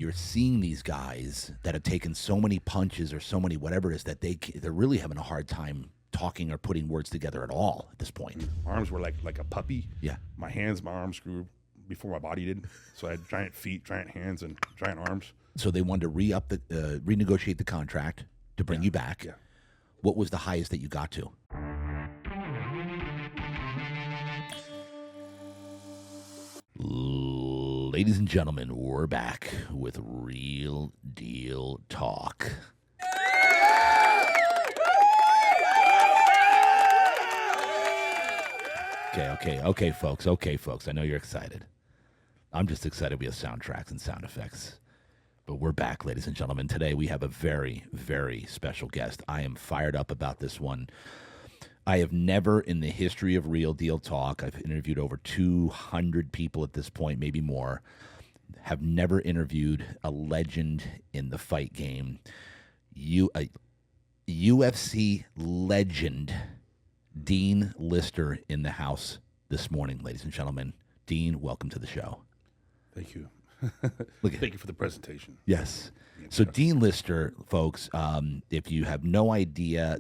you're seeing these guys that have taken so many punches or so many whatever it is that they're really having a hard time talking or putting words together at all at this point. My arms were like a puppy. Yeah. My arms grew before my body did. So I had giant feet, giant hands, and giant arms. So they wanted to renegotiate the contract to bring you back. Yeah. What was the highest that you got to? Ladies and gentlemen, we're back with Real Deal Talk. Okay, folks. I know you're excited. I'm just excited we have soundtracks and sound effects. But we're back, ladies and gentlemen. Today we have a very, very special guest. I am fired up about this one. I have never in the history of Real Deal Talk, I've interviewed over 200 people at this point, maybe more, have never interviewed a legend in the fight game. A UFC legend, Dean Lister, in the house this morning, ladies and gentlemen. Dean, welcome to the show. Thank you. Thank you for the presentation. Yes. So Dean Lister, folks, if you have no idea,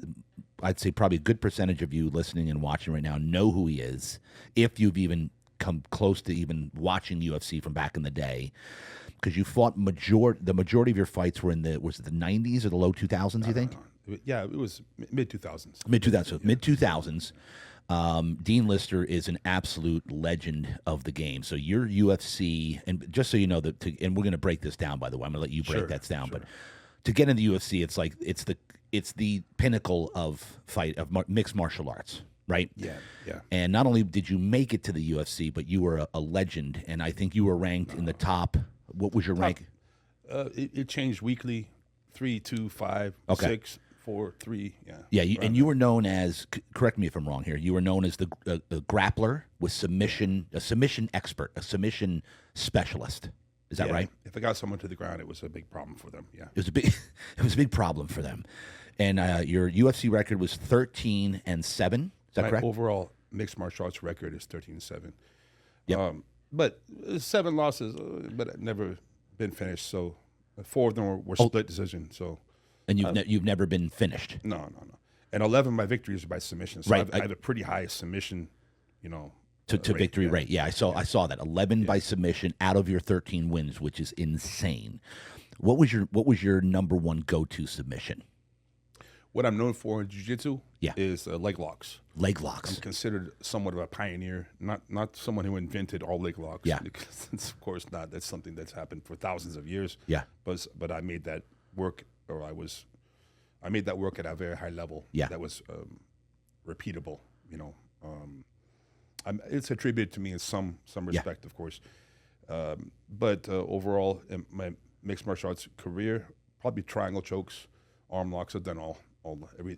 I'd say probably a good percentage of you listening and watching right now know who he is, if you've even come close to even watching UFC from back in the day, because you fought the majority of your fights were in the 90s or the low 2000s, you think? Yeah, it was mid-2000s. Mid-2000s. Dean Lister is an absolute legend of the game. So your UFC, and just so you know, and we're going to break this down, by the way. I'm going to let you break that down. Sure. But to get into the UFC, it's like it's the pinnacle of mixed martial arts, right? Yeah. And not only did you make it to the UFC, but you were a legend, and I think you were ranked in the top. What was your rank? It changed weekly, 3, 2, 5, 6, 4, 3. Yeah. You were known as. Correct me if I'm wrong here. You were known as the grappler with a submission expert, a submission specialist. Is that right? If I got someone to the ground, it was a big problem for them. Yeah, it was a big problem for them. And your UFC record was 13-7. Is that correct? Overall mixed martial arts record is 13-7. Yep. But 7 losses, but never been finished. So 4 of them were split decision. So. And you've never been finished. No. And 11 of my victories are by submission. So right. I have a pretty high submission, to victory rate. Yeah, I saw that 11 by submission out of your 13 wins, which is insane. What was your number one go-to submission? What I'm known for in Jiu Jitsu is leg locks. Leg locks. I'm considered somewhat of a pioneer, not someone who invented all leg locks. Yeah. Because it's, of course not. That's something that's happened for thousands of years. Yeah. But I made that work, I made that work at a very high level. Yeah. That was repeatable. It's attributed to me in some respect, of course. But overall, in my mixed martial arts career, probably triangle chokes, arm locks. I've done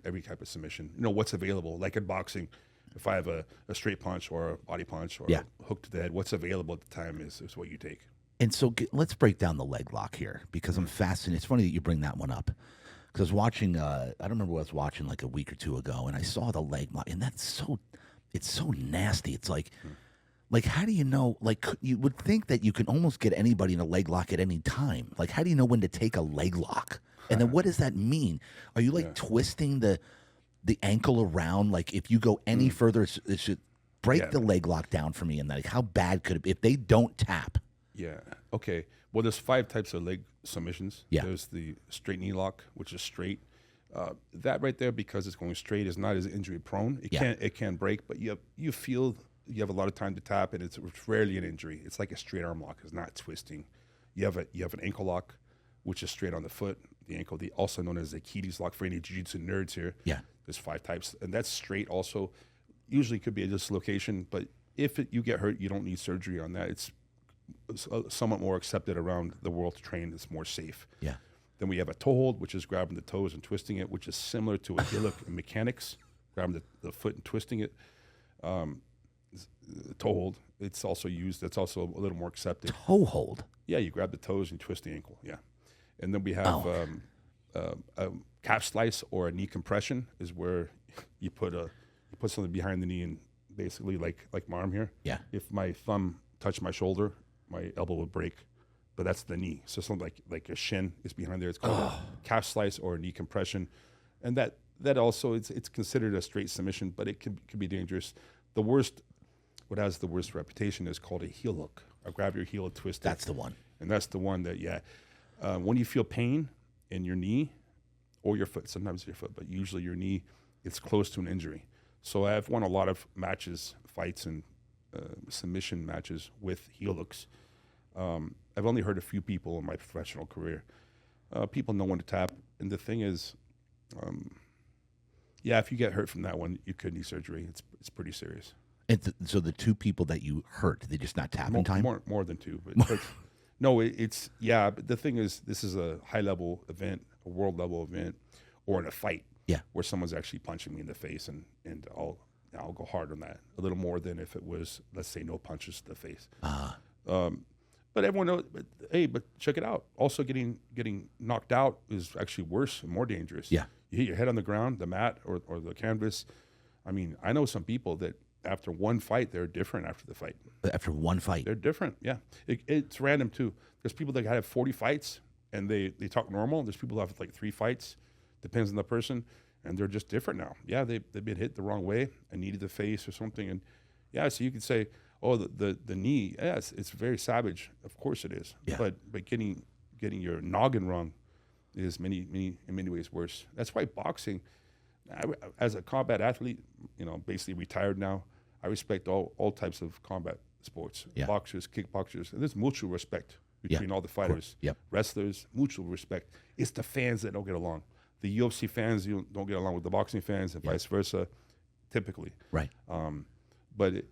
every type of submission. What's available. Like in boxing, if I have a straight punch or a body punch or a hook to the head, what's available at the time is what you take. And so let's break down the leg lock here, because I'm fascinated. It's funny that you bring that one up, because I was watching, I don't remember what I was watching like a week or two ago, and I saw the leg lock, and it's so nasty. It's like how do you know? Like, you would think that you can almost get anybody in a leg lock at any time. Like, how do you know when to take a leg lock? And then what does that mean? Are you twisting the ankle around? Like, if you go any further, it should break the leg lock down for me. And like, how bad could it be if they don't tap? Yeah. Okay. Well, there's 5 types of leg submissions. Yeah. There's the straight knee lock, which is straight. That right there, because it's going straight, is not as injury prone. It can break, but you feel you have a lot of time to tap, and it's rarely an injury. It's like a straight arm lock. It's not twisting. You have an ankle lock, which is straight on the foot, the ankle. Also known as the Achilles lock for any jiu-jitsu nerds here. Yeah. There's 5 types, and that's straight. Also, usually could be a dislocation, but if you get hurt, you don't need surgery on that. It's somewhat more accepted around the world to train. It's more safe. Yeah. Then we have a toe hold, which is grabbing the toes and twisting it, which is similar to a Gillick in mechanics, grabbing the foot and twisting it. The toe hold, it's also used. That's also a little more accepted. Toe hold? Yeah, you grab the toes and twist the ankle. Yeah. And then we have a calf slice or a knee compression, is where you put something behind the knee, and basically like my arm here. Yeah. If my thumb touched my shoulder, my elbow would break. but that's the knee. So something like a shin is behind there. It's called a calf slice or a knee compression, and that also it's considered a straight submission, but it can be dangerous. The worst, what has the worst reputation, is called a heel hook. I grab your heel and twist it. That's the one. And that's the one that when you feel pain in your knee or your foot, sometimes your foot, but usually your knee, it's close to an injury. So I've won a lot of matches, fights, and submission matches with heel hooks. I've only heard a few people in my professional career. People know when to tap. And the thing is, if you get hurt from that one, you could need surgery. It's pretty serious. So the two people that you hurt, they just not tap in time? More than two. But no, but the thing is, this is a high-level event, a world-level event, or in a fight where someone's actually punching me in the face, and I'll go hard on that a little more than if it was, let's say, no punches to the face. But everyone knows, but check it out. Also, getting knocked out is actually worse and more dangerous. Yeah. You hit your head on the ground, the mat, or the canvas. I mean, I know some people that after one fight, they're different after the fight. After one fight? They're different, yeah. It's random, too. There's people that have 40 fights, and they talk normal. There's people who have like 3 fights. Depends on the person, and they're just different now. Yeah, they've been hit the wrong way and needed the face or something. And, so you could say, oh, the knee, yes, it's very savage. Of course it is. Yeah. But getting your noggin wrong is in many ways worse. That's why boxing, as a combat athlete, basically retired now, I respect all types of combat sports. Yeah. Boxers, kickboxers, and there's mutual respect between all the fighters. Yep. Wrestlers, mutual respect. It's the fans that don't get along. The UFC fans don't get along with the boxing fans, and vice versa, typically. Right. But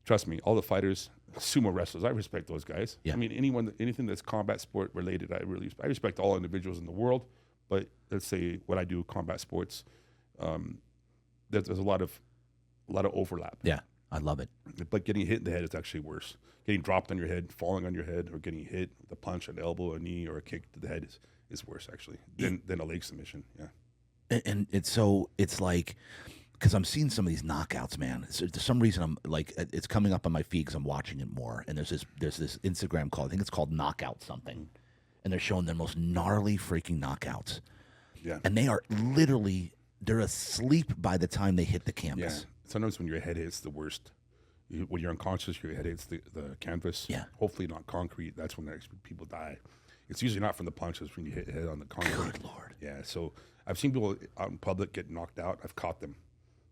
trust me, all the fighters, sumo wrestlers, I respect those guys. Yeah. I mean, anything that's combat sport related, I respect all individuals in the world. But let's say what I do, combat sports, there's a lot of overlap. Yeah, I love it. But getting hit in the head is actually worse. Getting dropped on your head, falling on your head, or getting hit with a punch, an elbow, a knee, or a kick to the head is worse actually than a leg submission. Yeah. And it's like, because I'm seeing some of these knockouts, man. So for some reason, I'm like, it's coming up on my feed because I'm watching it more. And there's this Instagram called, I think it's called Knockout something, and they're showing their most gnarly freaking knockouts. Yeah. And they are literally, they're asleep by the time they hit the canvas. Yeah. Sometimes when your head hits the worst, when you're unconscious, your head hits the canvas. Yeah. Hopefully not concrete. That's when people die. It's usually not from the punches when you hit your head on the concrete. Good Lord. Yeah. So I've seen people out in public get knocked out. I've caught them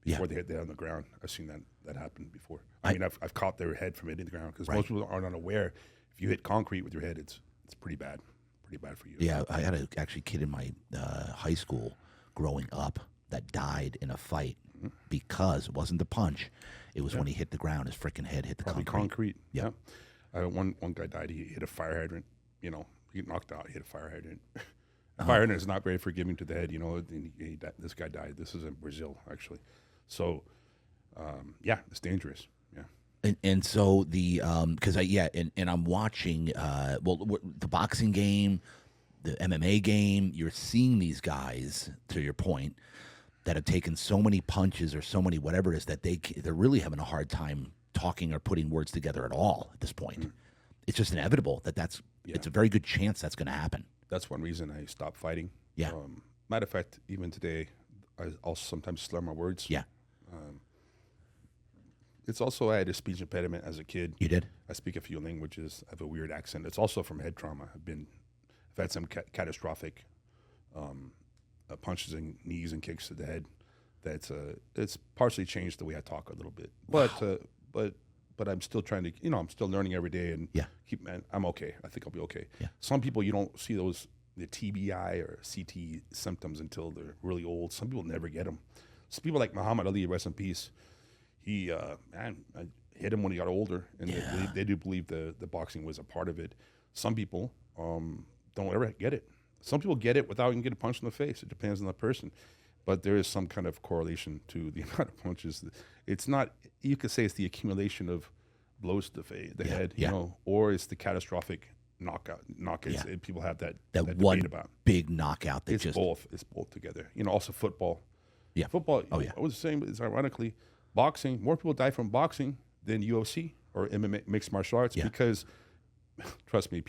before they hit their head on the ground. I've seen that happen before. I mean, I've caught their head from hitting the ground because most people are not aware. If you hit concrete with your head, it's pretty bad. Pretty bad for you. Yeah, I had a kid in my high school growing up that died in a fight because it wasn't the punch. It was when he hit the ground, his freaking head hit the concrete. Yeah. One guy died. He hit a fire hydrant. He got knocked out. He hit a fire hydrant. A fire hydrant is not very forgiving to the head. This guy died. This is in Brazil, actually. So, it's dangerous. Yeah. And so because I'm watching the boxing game, the MMA game. You're seeing these guys, to your point, that have taken so many punches or so many whatever it is that they're really having a hard time talking or putting words together at all at this point. It's just inevitable it's a very good chance that's going to happen. That's one reason I stopped fighting. Yeah. Matter of fact, even today, I'll sometimes slur my words. Yeah. It's also, I had a speech impediment as a kid. You did? I speak a few languages. I have a weird accent. It's also from head trauma. I've had some catastrophic punches and knees and kicks to the head. It's partially changed the way I talk a little bit. Wow. But I'm still trying to, I'm still learning every day and I'm okay. I think I'll be okay. Yeah. Some people, you don't see the TBI or CT symptoms until they're really old. Some people never get them. Some people like Muhammad Ali, rest in peace. I hit him when he got older, and they do believe the boxing was a part of it. Some people don't ever get it. Some people get it without even getting punched in the face. It depends on the person. But there is some kind of correlation to the amount of punches. It's not, you could say it's the accumulation of blows to the head, or it's the catastrophic knockouts. Yeah. People have that one debate about. Big knockout. It's both together. Also football. Yeah. Football, I was saying, it's ironically, boxing, more people die from boxing than UFC or MMA, mixed martial arts, because, trust me,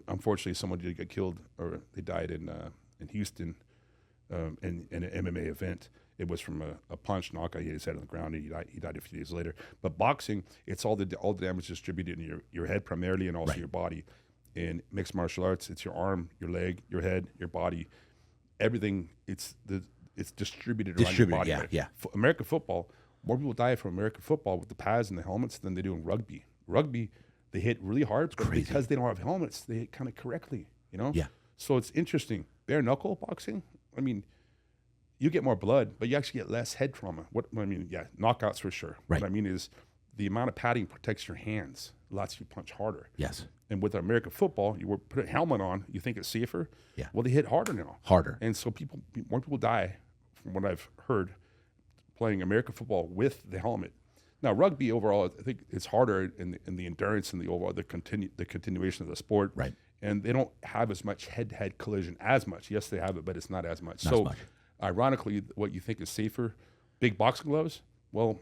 unfortunately, someone did get killed, or they died in Houston in an MMA event. It was from a punch knockout. He hit his head on the ground, and he died a few days later. But boxing, it's all the damage distributed in your head primarily, and also your body. In mixed martial arts, it's your arm, your leg, your head, your body, everything. It's distributed around your body. Yeah. American football, more people die from American football with the pads and the helmets than they do in rugby. Rugby, they hit really hard, but because they don't have helmets, they hit kind of correctly, Yeah. So it's interesting. Bare knuckle boxing, I mean, you get more blood, but you actually get less head trauma. Knockouts for sure. Right. What I mean is the amount of padding protects your hands, lets you punch harder. Yes. And with American football, you put a helmet on, you think it's safer. Yeah. Well, they hit harder now. Harder. And so more people die, from what I've heard, playing American football with the helmet. Now, rugby overall, I think it's harder in the endurance and the overall the continuation of the sport. Right. And they don't have as much head-to-head collision as much. Yes, they have it, but it's not as much. Not as much. Ironically, what you think is safer, big boxing gloves, well,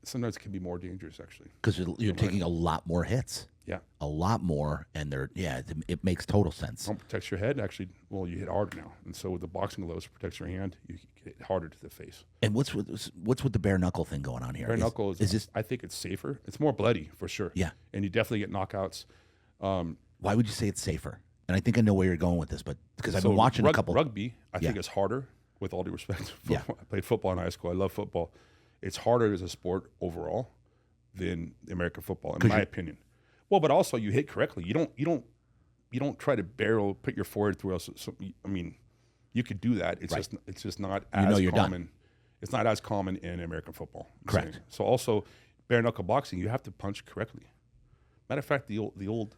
sometimes it can be more dangerous, actually. Because you're taking a lot more hits. Yeah. A lot more, and it makes total sense. One protects your head, actually, well, you hit harder now. And so with the boxing gloves protects your hand, you hit harder to the face. And what's with the bare knuckle thing going on here? Bare knuckle is this, I think it's safer. It's more bloody, for sure. Yeah. And you definitely get knockouts. Why would you say it's safer? And I think I know where you're going with this, but because I've been watching a couple. Rugby, I think it's harder, with all due respect. I played football in high school. I love football. It's harder as a sport overall than American football, in my opinion. Well, but also you hit correctly. You don't try to put your forehead through us. So, I mean, you could do that. It's just not as common. Done. It's not as common in American football. Correct. So also, bare knuckle boxing, you have to punch correctly. Matter of fact, those old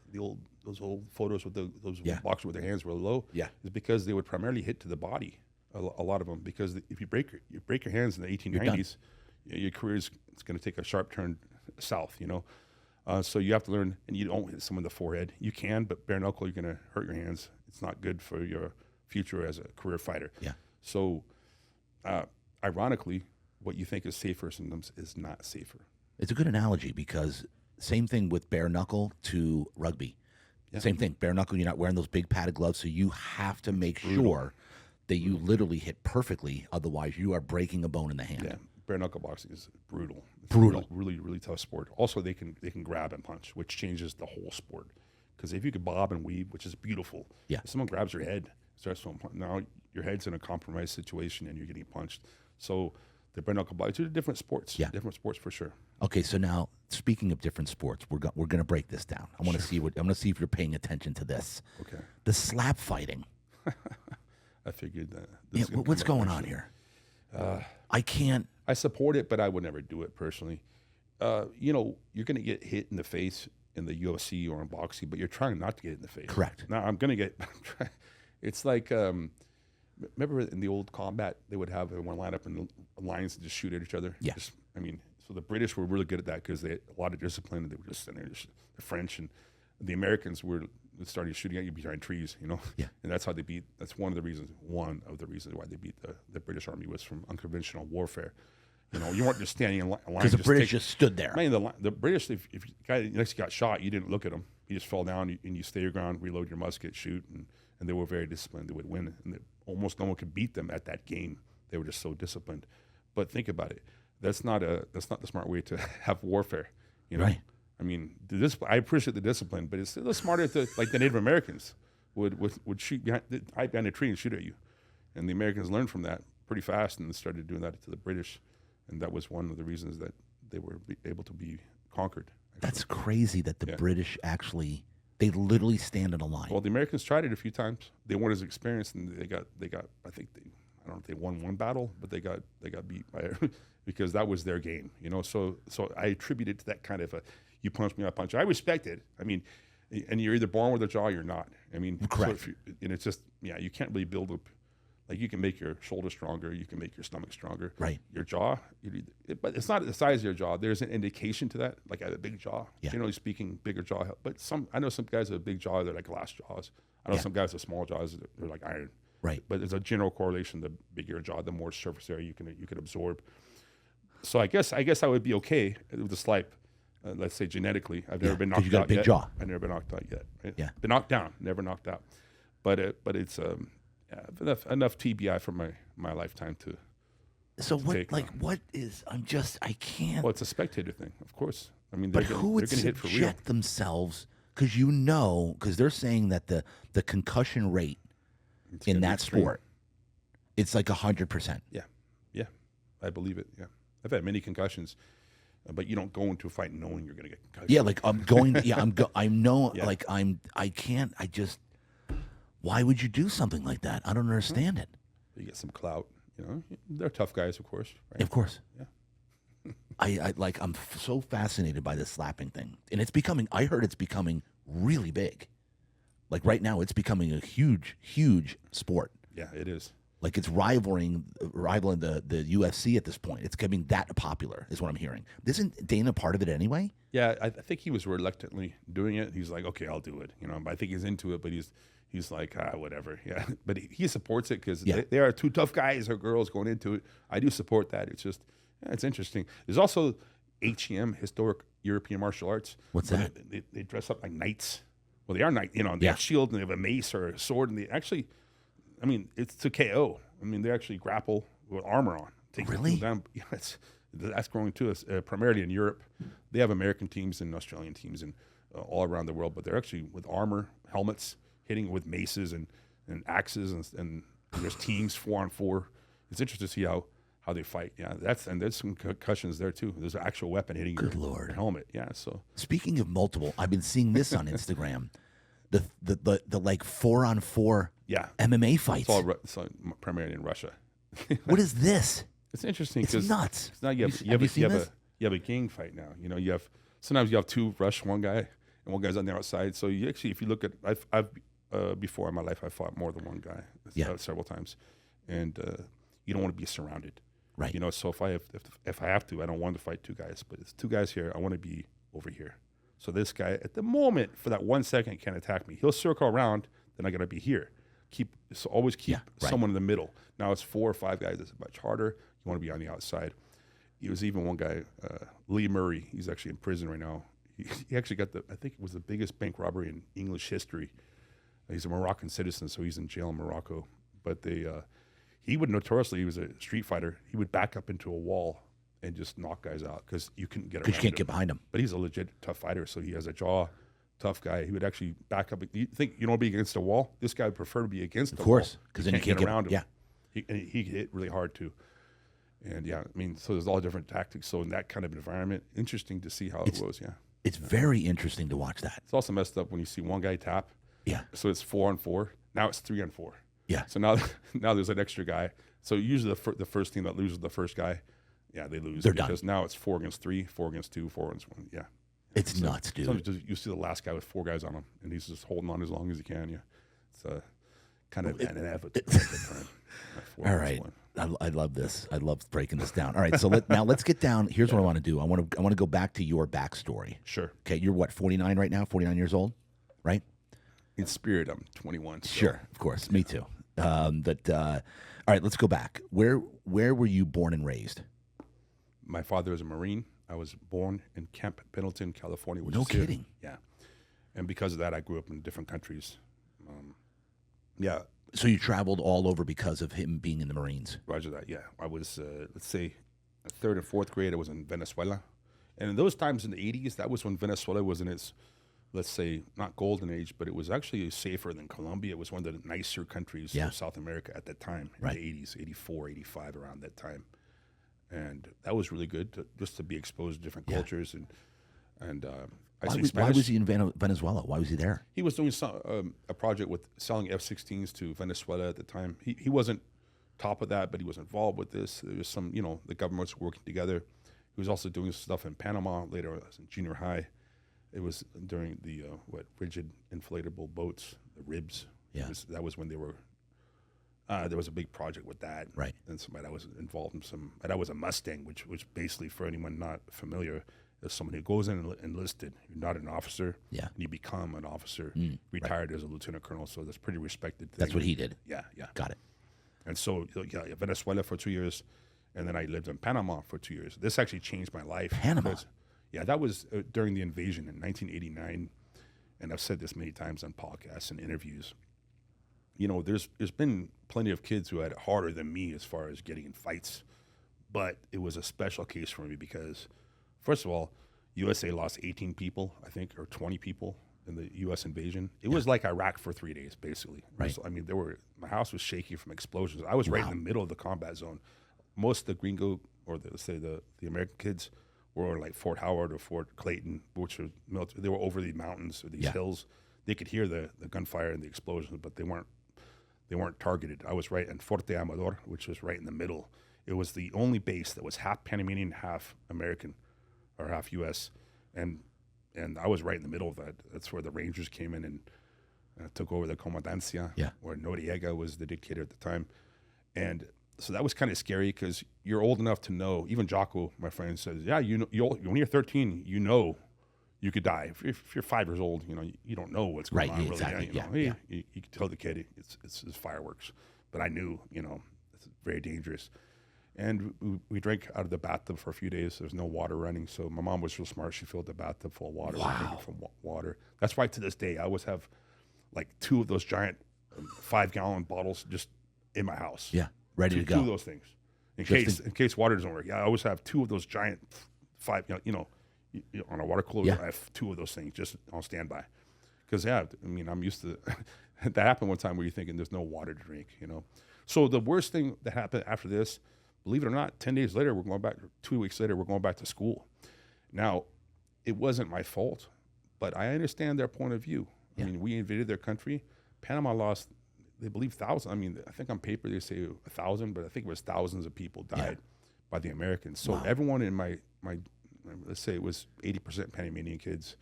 photos with those boxers with their hands really low, is because they would primarily hit to the body. A lot of them, because if you break your hands in the 1890s, your career is going to take a sharp turn south. So you have to learn, and you don't hit someone in the forehead. You can, but bare knuckle, you're going to hurt your hands. It's not good for your future as a career fighter. Yeah. So, ironically, what you think is safer sometimes is not safer. It's a good analogy because same thing with bare knuckle to rugby. Yeah. Same thing. Bare knuckle, you're not wearing those big padded gloves, so you have to make sure that you literally hit perfectly. Otherwise, you are breaking a bone in the hand. Yeah. Bare knuckle boxing is brutal. It's brutal. Really, really tough sport. Also, they can grab and punch, which changes the whole sport. Because if you could bob and weave, which is beautiful, if someone grabs your head, starts to now your head's in a compromised situation and you're getting punched. So the bare knuckle boxing, two different sports. Yeah. Different sports for sure. Okay, so now speaking of different sports, we're going to break this down. I want to see if you're paying attention to this. Okay. The slap fighting. I figured that. What's going on here? I can't. I support it, but I would never do it personally. You're going to get hit in the face in the UFC or in boxing, but you're trying not to get hit in the face. Correct. Now I'm going to get. It's like remember in the old combat they would have everyone line up in lines and just shoot at each other. Yeah. So the British were really good at that because they had a lot of discipline. And they were just sitting there. The French and the Americans were starting shooting at you behind trees. Yeah. And that's how they beat. That's one of the reasons why they beat the British Army was from unconventional warfare. You weren't just standing in line. Because the British just stood there. I mean, the British, if the guy next got shot, you didn't look at him. He just fell down, and you stay your ground, reload your musket, shoot, and they were very disciplined. They would win, and almost no one could beat them at that game. They were just so disciplined. But think about it. That's not the smart way to have warfare. Right. I mean, I appreciate the discipline, but it's a little smarter like the Native Americans would shoot hide behind a tree and shoot at you. And the Americans learned from that pretty fast and started doing that to the British. And that was one of the reasons that they were able to be conquered. Actually. That's crazy that the British actually, they literally stand in a line. Well, the Americans tried it a few times. They weren't as experienced, and they got. I don't know if they won one battle, but they got beat by because that was their game. So I attribute it to that kind of you punch me, I punch you. I respect it. I mean, and you're either born with a jaw or you're not. I mean, correct. So and it's just you can't really build up. Like you can make your shoulder stronger, you can make your stomach stronger. Right. Your jaw, but it's not the size of your jaw. There's an indication to that. Like I have a big jaw. Yeah. Generally speaking, bigger jaw. But I know some guys have a big jaw. They're like glass jaws. I know some guys have small jaws. They're like iron. Right. But there's a general correlation. The bigger your jaw, the more surface area you can absorb. So I guess I would be okay with the swipe. let's say genetically. I've never been 'cause knocked you got a out big yet. jaw. I've never been knocked out yet. Right? Yeah. Been knocked down, never knocked out. But it's enough TBI for my lifetime to. So what? take, Like what is? I can't. Well, it's a spectator thing, of course. I mean, But they're who would gonna hit for real. subject themselves? Because they're saying that the concussion rate It's in gonna be that extreme. sport, it's like 100%. Yeah, I believe it. Yeah, I've had many concussions, but you don't go into a fight knowing you're going to get concussion. Yeah, like I'm going. Yeah, I know. Yeah. Like I can't. I just. Why would you do something like that? I don't understand it. You get some clout. You know, they're tough guys, of course. Right? Of course. Yeah. I'm so fascinated by this slapping thing, and it's becoming. I heard it's becoming really big. Like right now, it's becoming a huge sport. Yeah, it is. Like it's rivaling the UFC at this point. It's getting that popular, is what I'm hearing. Isn't Dana part of it anyway? Yeah, I think he was reluctantly doing it. He's like, okay, I'll do it. You know, but I think he's into it, but he's like, whatever. Yeah, but he supports it because they are two tough guys or girls going into it. I do support that. It's just, it's interesting. There's also HEM, Historic European Martial Arts. What's that? They dress up like knights. Well, they are knights. You know, they have a shield and they have a mace or a sword, and they actually, I mean, it's to KO. I mean, they actually grapple with armor on. Take Really? people down. Yeah, that's growing too. Primarily in Europe, they have American teams and Australian teams and all around the world, but they're actually with armor, helmets, hitting with maces and axes, and there's teams 4-on-4. It's interesting to see how they fight. Yeah, there's some concussions there too. There's an actual weapon hitting your helmet. Yeah. So speaking of multiple, I've been seeing this on Instagram. The like 4-on-4 MMA fights. It's all primarily in Russia. What is this? It's interesting It's because nuts. it's not you have a gang fight now. You know, sometimes you have two rush, one guy, and one guy's on the outside. So you actually, if you look at, I've before in my life I fought more than one guy, several times, and you don't want to be surrounded, right? You know, so if I have to, I don't want to fight two guys, but it's two guys here. I want to be over here. So this guy at the moment for that 1 second can't attack me. He'll circle around. Then I got to be here. Always keep someone in the middle. Now it's 4 or 5 guys. It's much harder. You want to be on the outside. There was even one guy, Lee Murray. He's actually in prison right now. He actually got I think it was the biggest bank robbery in English history. He's a Moroccan citizen, so he's in jail in Morocco. But he would notoriously, he was a street fighter. He would back up into a wall and just knock guys out because you couldn't get around him. Because you can't get behind him. But he's a legit tough fighter, so he has a jaw. Tough guy. He would actually back up. You think you don't want to be against a wall? This guy would prefer to be against the wall. Of course, because then you can't get around him. Yeah. He hit really hard too. And I mean, so there's all different tactics. So in that kind of environment, interesting to see how it was. Yeah. It's very interesting to watch that. It's also messed up when you see one guy tap. Yeah. So it's 4-on-4. Now it's 3-on-4. Yeah. So now there's an extra guy. So usually the first team that loses the first guy, they lose. They're because done. Now it's 4 against 3, 4 against 2, 4 against 1. Yeah. It's nuts, dude. Sometimes you see the last guy with 4 guys on him, and he's just holding on as long as he can. Yeah. It's kind of an effort. All right. I love this. I love breaking this down. All right, so let's get down. Here's what I want to do. I want to go back to your backstory. Sure. Okay, you're what, 49 right now? 49 years old, right? In spirit, I'm 21. So. Sure, of course. Me too. All right, let's go back. Where were you born and raised? My father is a Marine. I was born in Camp Pendleton, California. Which No is here. kidding. Yeah. And because of that, I grew up in different countries. Yeah. So you traveled all over because of him being in the Marines. Roger that. Yeah. I was, let's say, 3rd and 4th grade. I was in Venezuela. And in those times in the 80s, that was when Venezuela was in its, let's say, not golden age, but it was actually safer than Colombia. It was one of the nicer countries of South America at that time, in the 80s, 84, 85, around that time. And that was really good just to be exposed to different cultures. And why was he in Venezuela? Why was he there? He was doing a project with selling F-16s to Venezuela at the time. He wasn't top of that, but he was involved with this. There was some, the governments working together. He was also doing stuff in Panama later as in junior high. It was during the rigid inflatable boats, the ribs. Yeah. That was when they were. There was a big project with that, right? And somebody that was involved in some. That was a Mustang, which basically, for anyone not familiar, is someone who goes in and enlisted. You're not an officer, and you become an officer, retired as a lieutenant colonel. So that's pretty respected thing. That's what he did. Yeah, got it. And so Venezuela for 2 years, and then I lived in Panama for 2 years. This actually changed my life. Panama. Yeah, that was during the invasion in 1989, and I've said this many times on podcasts and interviews. You know, there's been plenty of kids who had it harder than me as far as getting in fights, but it was a special case for me because, first of all, USA lost 18 people, I think, or 20 people in the U.S. invasion. It was like Iraq for 3 days, basically. Right. I mean, my house was shaky from explosions. I was right in the middle of the combat zone. Most of the gringo, or the American kids, were like Fort Howard or Fort Clayton, which were military. They were over the mountains or these hills. They could hear the gunfire and the explosions, but they weren't targeted. I was right in Forte Amador, which was right in the middle. It was the only base that was half Panamanian, half American, or half U.S. And I was right in the middle of that. That's where the Rangers came in and took over the Comandancia, where Noriega was the dictator at the time. And so that was kind of scary because you're old enough to know. Even Jocko, my friend, says, "Yeah, you know, when you're 13, you know you could die. If you're 5 years old, you know you don't know what's going on. Really. Exactly. You can tell the kid it's fireworks, but I knew, you know, it's very dangerous." And we drank out of the bathtub for a few days. There's no water running, so my mom was real smart. She filled the bathtub full of water. Wow. From water. That's why to this day I always have like 2 of those giant 5-gallon bottles just in my house. Yeah. Ready to go. 2 of those things in case water doesn't work. Yeah, I always have 2 of those giant 5. You know, on a water cooler, I have 2 of those things just on standby. Because I mean, I'm used to that happened one time where you're thinking there's no water to drink. You know, so the worst thing that happened after this, believe it or not, 10 days later we're going back. 2 weeks later we're going back to school. Now, it wasn't my fault, but I understand their point of view. I mean, we invaded their country. Panama lost, they believe, thousands. I mean, I think on paper they say 1,000, but I think it was thousands of people died by the Americans. So everyone in my let's say it was 80% Panamanian kids,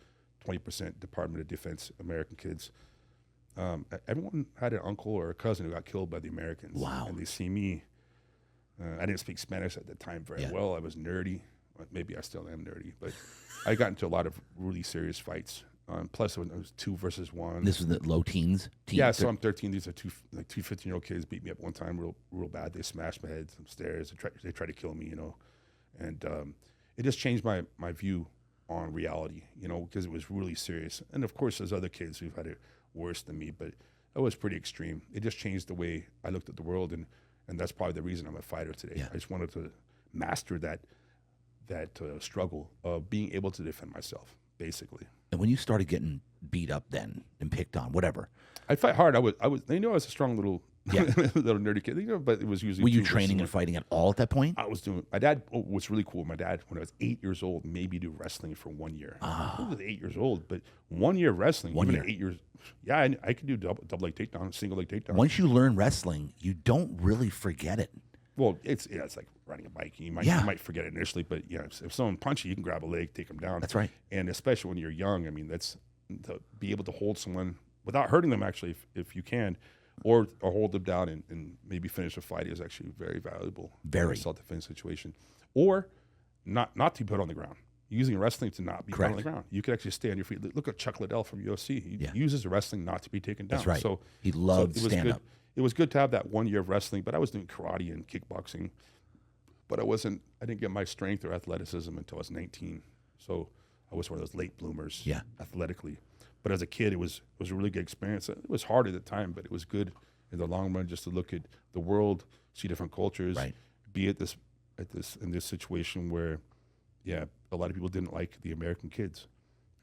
20% Department of Defense American kids. Everyone had an uncle or a cousin who got killed by the Americans. Wow. And they see me. I didn't speak Spanish at the time very well. I was nerdy. Maybe I still am nerdy, but I got into a lot of really serious fights. Plus, it was 2 versus 1. This was the low teens? Yeah, so I'm 13. These are two 15-year-old kids beat me up one time real bad. They smashed my head upstairs. They tried to kill me, you know. And it just changed my view on reality, you know, because it was really serious. And, of course, there's other kids who've had it worse than me, but it was pretty extreme. It just changed the way I looked at the world, and that's probably the reason I'm a fighter today. Yeah. I just wanted to master that struggle of being able to defend myself, basically. And when you started getting beat up then and picked on, whatever. I fight hard. I was. They knew I was a strong little little nerdy kid, you know, but it was usually. Were you training and fighting at all at that point? I was doing. My dad was really cool. My dad, when I was 8 years old, made me do wrestling for 1 year. I was 8 years old, but 1 year wrestling. At 8 years. Yeah, I could do double leg takedown, single leg takedown. Once you learn wrestling, you don't really forget it. Well, it's like riding a bike. You might forget it initially, but yeah, if someone punches you, you can grab a leg, take them down. That's right. And especially when you're young, I mean, that's to be able to hold someone without hurting them, actually, if you can, or hold them down and maybe finish a fight is actually very valuable. Very. In a self-defense situation. Or not to be put on the ground. Using wrestling to not be put on the ground. You could actually stay on your feet. Look at Chuck Liddell from UFC. He uses wrestling not to be taken down. That's right. So he loved stand-up. It was good to have that 1 year of wrestling, but I was doing karate and kickboxing. But I didn't get my strength or athleticism until I was 19. So I was one of those late bloomers athletically. But as a kid, it was a really good experience. It was hard at the time, but it was good in the long run just to look at the world, see different cultures, be in this situation where, a lot of people didn't like the American kids.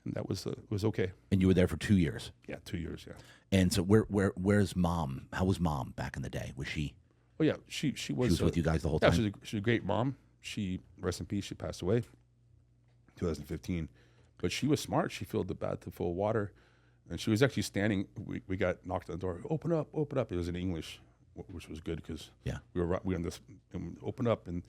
And that was okay. And you were there for 2 years? Yeah, 2 years, yeah. And so where's Mom? How was Mom back in the day? Was she? Oh, yeah, she was. She was with you guys the whole time? Yeah, she's a great mom. She, rest in peace, she passed away 2015. But she was smart. She filled the bathtub full of water. And she was actually standing. We got knocked on the door. Open up, open up. It was in English, which was good because we were on this. And open up, and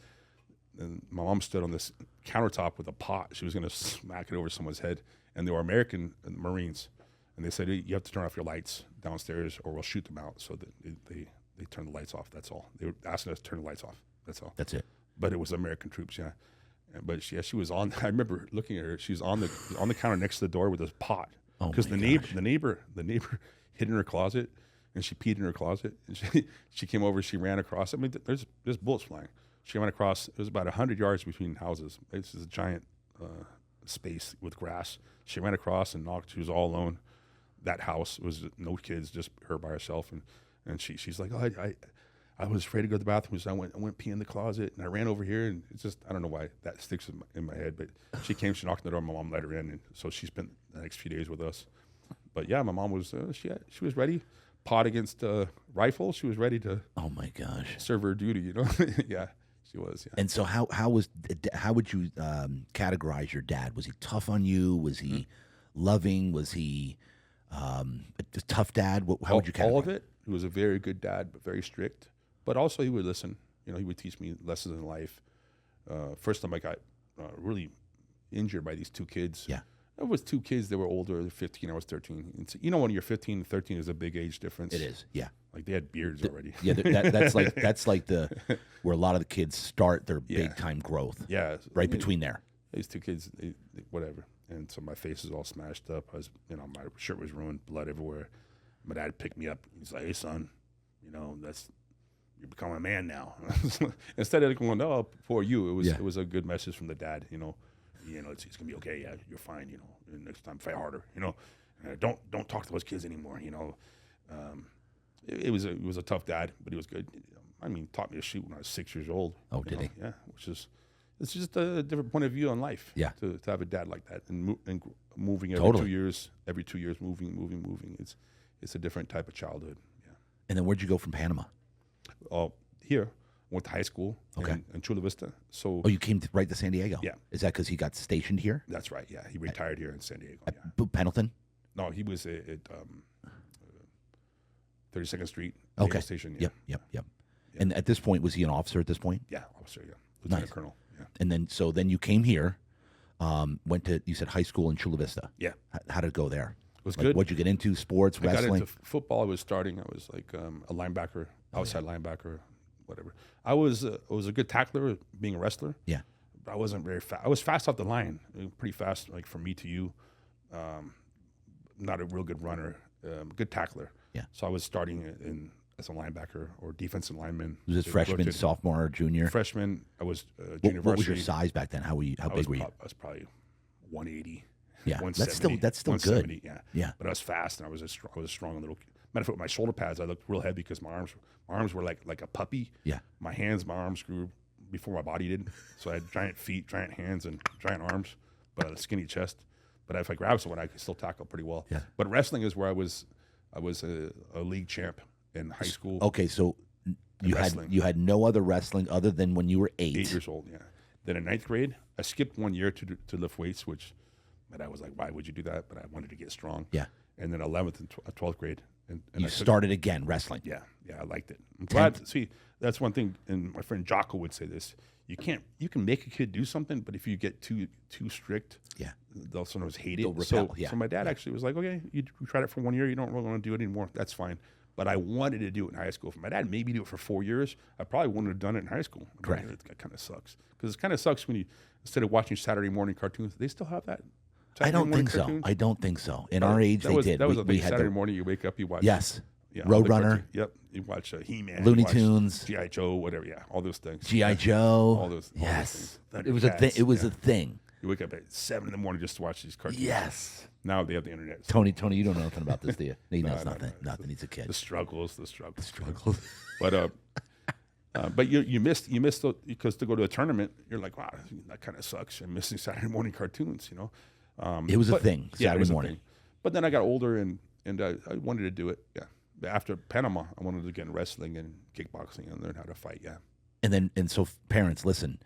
my mom stood on this countertop with a pot. She was going to smack it over someone's head. And they were American Marines. And they said, you have to turn off your lights downstairs or we'll shoot them out. So that they turned the lights off. That's all. They were asking us to turn the lights off. That's all. That's it. But it was American troops, yeah. But she was on. I remember looking at her. She was on the counter next to the door with this pot. Because the neighbor hid in her closet, and she peed in her closet. And she came over. She ran across. I mean, there's bullets flying. She ran across. It was about 100 yards between houses. This is a giant space with grass. She ran across and knocked. She was all alone. That house was no kids, just her by herself. And she's like, oh, I was afraid to go to the bathroom, so I went pee in the closet, and I ran over here, and it's just, I don't know why that sticks in my head, but she came, she knocked on the door, my mom let her in, and so she spent the next few days with us. But yeah, my mom was, she was ready, pot against rifle, she was ready to, oh my gosh, serve her duty, you know? Yeah, she was, yeah. And so how would you categorize your dad? Was he tough on you? Was he loving? Was he a tough dad? How would you categorize? All of it. He was a very good dad, but very strict. But also he would listen. You know, he would teach me lessons in life. First time I got really injured by these two kids. Yeah. It was two kids. They were older, 15, I was 13. And so, you know, when you're 15 and 13 is a big age difference. It is, yeah. Like they had beards already. Yeah, that's like the where a lot of the kids start their big time growth. Yeah. Right between there. These two kids, whatever. And so my face is all smashed up. My shirt was ruined, blood everywhere. My dad picked me up. He's like, hey, son, you know, you're becoming a man now. Instead of going, oh, poor you, it was a good message from the dad, you know, it's going to be okay. Yeah, you're fine, you know, and next time fight harder, you know, don't talk to those kids anymore, you know. It was a tough dad, but he was good. I mean, taught me to shoot when I was 6 years old. Oh, did he? Yeah, it's just a different point of view on life. Yeah. To have a dad like that and moving Totally. 2 years, moving. It's a different type of childhood. Yeah. And then where'd you go from Panama? Here, went to high school Okay. in Chula Vista. So Oh, you came right to San Diego? Yeah. Is that because he got stationed here? that's right. Yeah, he retired here in San Diego. At Yeah. Pendleton? No, he was at 32nd Street Okay. Naval Station. Yeah. Yep. And at this point, was he an officer at this point? Yeah, officer. Yeah, lieutenant Nice. colonel. Yeah. And then you came here, went to, you said high school in Chula Vista. Yeah. How did it go there? It was Like, good. What'd you get into? Sports, I got wrestling? into football. I was like a linebacker, outside linebacker, whatever. I was a good tackler, being a wrestler. Yeah. But I wasn't very fast. I was fast off the line, pretty fast, like from me to you. Not a real good runner, good tackler. Yeah. So I was starting as a linebacker or defensive lineman. Was this They freshman, rotated. sophomore, or junior? Freshman. I was junior What was your varsity. size back then? How big were you? I was probably 180. Yeah, 170, that's still good. 170, yeah. Yeah. But I was fast, and I was a strong little. Matter of fact, with my shoulder pads, I looked real heavy because my arms were like a puppy. Yeah. My arms grew before my body did, so I had giant feet, giant hands, and giant arms, but a skinny chest. But if I grabbed someone, I could still tackle pretty well. Yeah. But wrestling is where I was a league champ in high school. Okay, so wrestling. you had no other wrestling other than when you were 8. 8 years old, yeah. Then in 9th grade, I skipped 1 year to lift weights, which my dad was like, why would you do that? But I wanted to get strong. Yeah. And then 11th and 12th grade. And You started again wrestling. Yeah, I liked it. I'm glad. See, that's one thing, and my friend Jocko would say this. You can make a kid do something, but if you get too strict, Yeah. they'll sometimes hate They'll it. repel, yeah. So my dad actually was like, okay, you tried it for 1 year, you don't really want to do it anymore. That's fine. But I wanted to do it in high school. If my dad made me do it for 4 years, I probably wouldn't have done it in high school. Correct. It kind of sucks. Because it kind of sucks when you, instead of watching Saturday morning cartoons, they still have that? I Saturday don't morning think so. cartoons? I don't think so. In our age, that they was, did. That was a we thing. had Saturday morning, you wake up, you watch. Yes. Yeah, all the Roadrunner. cartoons. Yep. You watch He-Man. Looney you watch Tunes. G.I. Joe, whatever. Yeah, all those things. G.I. Joe. All those Yes. things. It was a thing. It was a thing. You wake up at 7 in the morning just to watch these cartoons. Yes. Now they have the internet. So Tony, you don't know nothing about this, do you? He knows no, nothing. no. Nothing. He's a the kid. struggles. But you missed because to go to a tournament, you're like, wow, that kind of sucks. I'm missing Saturday morning cartoons, you know. It was a thing, Yeah, it Saturday was a morning. thing. But then I got older and I wanted to do it. Yeah. After Panama, I wanted to get in wrestling and kickboxing and learn how to fight. Yeah. And so parents, listen,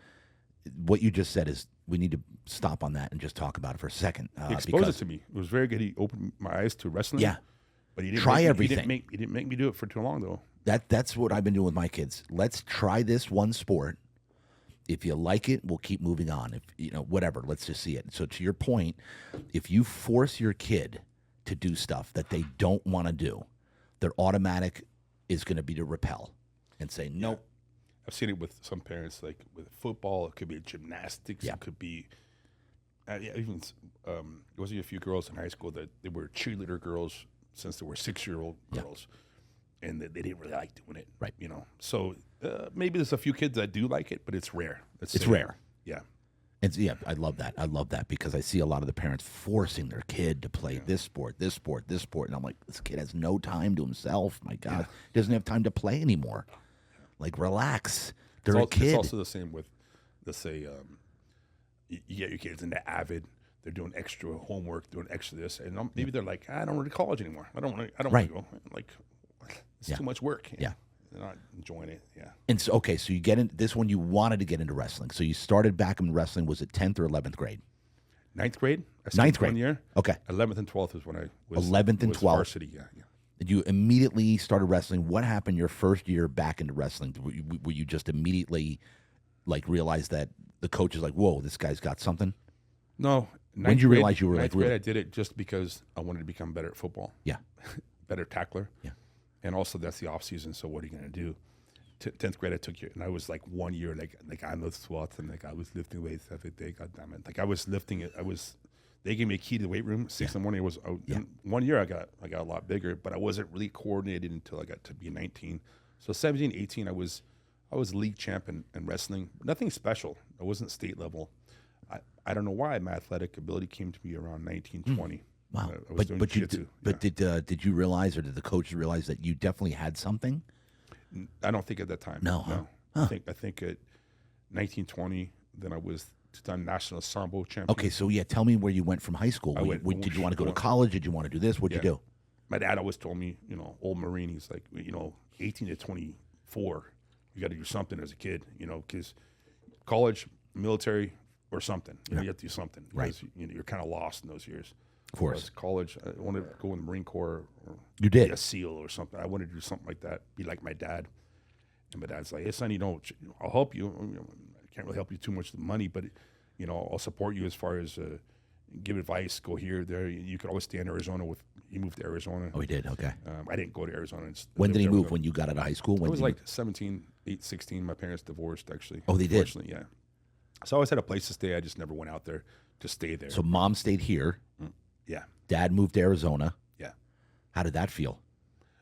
what you just said is we need to stop on that and just talk about it for a second. He exposed it to me. It was very good. He opened my eyes to wrestling. Yeah. But he didn't Try make me- everything. He didn't make me do it for too long though. That's what I've been doing with my kids. Let's try this one sport. If you like it, we'll keep moving on. If whatever, let's just see it. So to your point, if you force your kid to do stuff that they don't want to do, their automatic is going to be to repel and say nope. I've seen it with some parents, like with football. It could be gymnastics. Yeah. It could be even. There was a few girls in high school that they were cheerleader girls since they were 6-year-old girls, and they didn't really like doing it. Right. So maybe there's a few kids that do like it, but it's rare. It's rare. Yeah. And yeah, I love that. I love that because I see a lot of the parents forcing their kid to play this sport, this sport, this sport. And I'm like, this kid has no time to himself. My God, he doesn't have time to play anymore. Like, relax. They're a kid. It's also the same with, let's say, you get your kids into Avid. They're doing extra homework, doing extra this. And maybe they're like, I don't want to college anymore. I don't want to go. Like, it's too much work. Yeah. They're not enjoying it. Yeah. And so, okay, so you get in this one, you wanted to get into wrestling. So you started back in wrestling, was it 10th or 11th grade? Ninth grade. Ninth grade. 1 year. Okay. 11th and 12th is when I was 11th and 12th. Varsity, yeah. Did you immediately started wrestling? What happened your first year back into wrestling? Were you just immediately like realize that the coach is like, whoa, this guy's got something? No. When did you realize you were like really? I did it just because I wanted to become better at football. Yeah. Better tackler. Yeah. And also that's the off season. So what are you going to do? 10th grade, I took it, and I was like 1 year, like I lifted squats, and like I was lifting weights every day. God damn it! Like I was lifting it. They gave me a key to the weight room. 6 in the morning. In 1 year, I got a lot bigger, but I wasn't really coordinated until I got to be 19. So 17, 18, I was league champ in wrestling. Nothing special. I wasn't state level. I don't know why my athletic ability came to me around 19, 20. Wow. I was doing jiu-jitsu. Did you realize, or did the coaches realize that you definitely had something? I don't think at that time. No. No. Huh. I think at 19, 20, then I was two-time national sambo champion. Okay, so tell me where you went from high school. Did you want to go to college? Did you want to do this? What'd you do? My dad always told me, old Marine, he's like, 18 to 24, you got to do something as a kid, because college, military, or something. You have to do something. Right. Because, you're kind of lost in those years. Of course. College, I wanted to go in the Marine Corps or you did. Be a SEAL or something. I wanted to do something like that, be like my dad. And my dad's like, hey, son, I'll help you. I can't really help you too much with money, but, I'll support you as far as give advice, go here, there. You could always stay in Arizona he moved to Arizona. Oh, he did? Okay. I didn't go to Arizona. When did he move? When you got out of high school? When I was like 17, 16. My parents divorced, actually. Oh, they did? Yeah. So I always had a place to stay. I just never went out there to stay there. So mom stayed here. Yeah. Dad moved to Arizona. Yeah. How did that feel?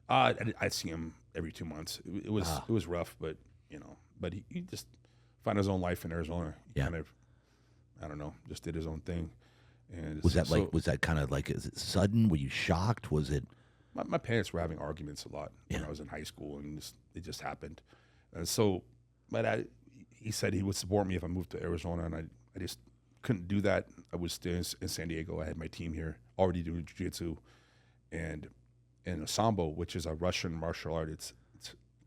I'd see him every 2 months. It was rough, but but he just found his own life in Arizona. He kind of, I don't know, just did his own thing. And was that kind of like, is it sudden? Were you shocked? Was it? My parents were having arguments a lot when I was in high school, and it just happened. And so my dad, he said he would support me if I moved to Arizona, and I just couldn't do that. I was still in San Diego. I had my team here already doing jiu-jitsu and a sambo, which is a Russian martial art. It's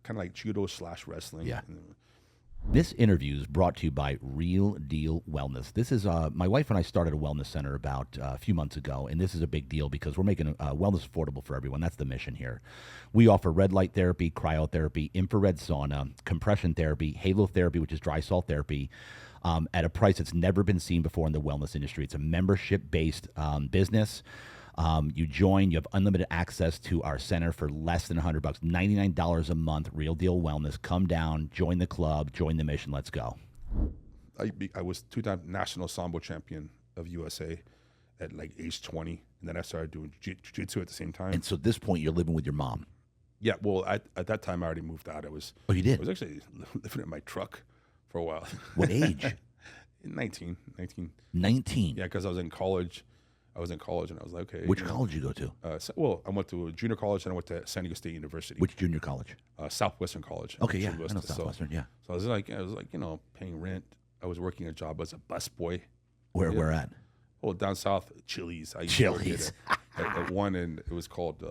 kind of like judo / wrestling. Yeah. This interview is brought to you by Real Deal Wellness. This is my wife and I started a wellness center about a few months ago, and this is a big deal because we're making wellness affordable for everyone. That's the mission here. We offer red light therapy, cryotherapy, infrared sauna, compression therapy, halotherapy, which is dry salt therapy, at a price that's never been seen before in the wellness industry. It's a membership-based business. You join, you have unlimited access to our center for less than $100, $99 a month, Real Deal Wellness. Come down, join the club, join the mission. Let's go. I was 2-time national sambo champion of USA at like age 20. And then I started doing jiu-jitsu at the same time. And so at this point, you're living with your mom. Yeah. Well, at that time I already moved out. Oh, you did? I was actually living in my truck for a while. What age? 19. 19? Yeah. Cause I was in college and I was like, okay. Which college did you go to? I went to a junior college and I went to San Diego State University. Which junior college? Southwestern College. Okay, yeah, I know Southwestern, yeah. So I was like, paying rent. I was working a job as a busboy. Where at? Well, down south, Chili's. Chili's. At one, and it was called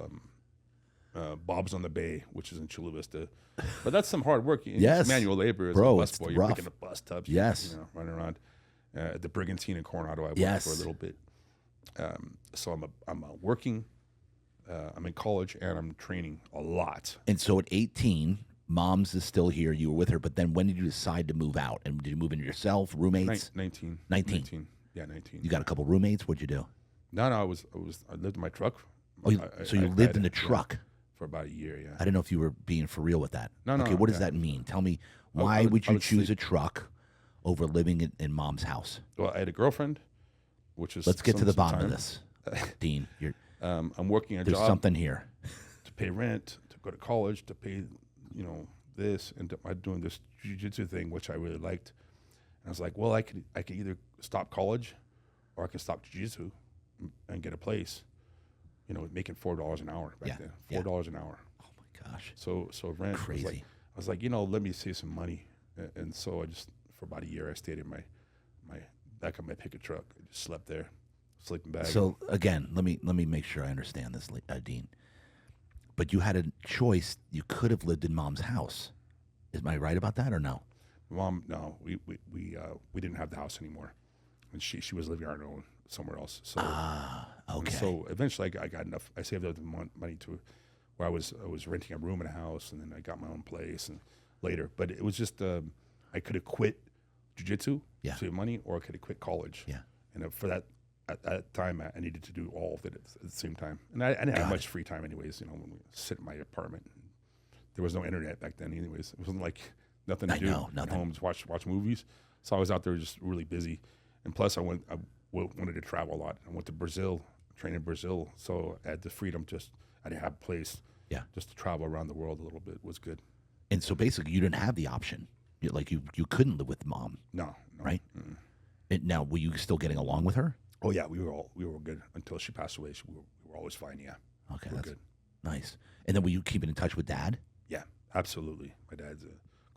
Bob's on the Bay, which is in Chula Vista. But that's some hard work. Yes. It's manual labor as Bro, a it's busboy. You're rough. picking up bus tubs. Yes. Running around. At the Brigantine in Coronado, I worked for a little bit. So I'm working, I'm in college, and I'm training a lot. And so at 18, mom's is still here. You were with her, but then when did you decide to move out? And did you move in yourself, roommates? 19. 19. Yeah, 19. You got a couple roommates? What'd you do? No, I lived in my truck. Oh, so you lived in the truck? For about a year, yeah. I didn't know if you were being for real with that. No. Okay, what does that mean? Tell me, why would you choose a truck over living in mom's house? Well, I had a girlfriend, which is... Let's get to the bottom of this. Dean, I'm working a job. There's something here. To pay rent, to go to college, to pay, this, and I'm doing this jiu-jitsu thing, which I really liked. I was like, well, I could either stop college, or I could stop jiu-jitsu and get a place. You know, making $4 an hour back then. $4 an hour. Oh my gosh. So rent Crazy. was like, I was like, you know, let me save some money. And so I just, for about a year, I stayed in my back of my pickup truck. I just slept there, sleeping bag. So again, let me make sure I understand this, Dean. But you had a choice. You could have lived in Mom's house. Am I right about that or no? Mom, no, we didn't have the house anymore, and she was living on her own somewhere else. So okay. So eventually, I got enough. I saved up the money to where I was renting a room in a house, and then I got my own place and later. But it was just I could have quit jiu-jitsu to save money, or I could have quit college. Yeah. And for that, at that time, I needed to do all of it at the same time. And I didn't have much free time anyways, you know, when we sit in my apartment. There was no internet back then anyways. It wasn't like nothing to do at home, just watch movies. So I was out there just really busy. And plus I wanted to travel a lot. I went to Brazil, trained in Brazil. So I had the freedom, I didn't have a place. Yeah. Just to travel around the world a little bit was good. And so basically you didn't have the option. You couldn't live with Mom. No. Right? Now, were you still getting along with her? Oh yeah, we were good until she passed away. We were always fine. Yeah. Okay, we were that's good. Nice. And then were you keeping in touch with Dad? Yeah, absolutely. My dad's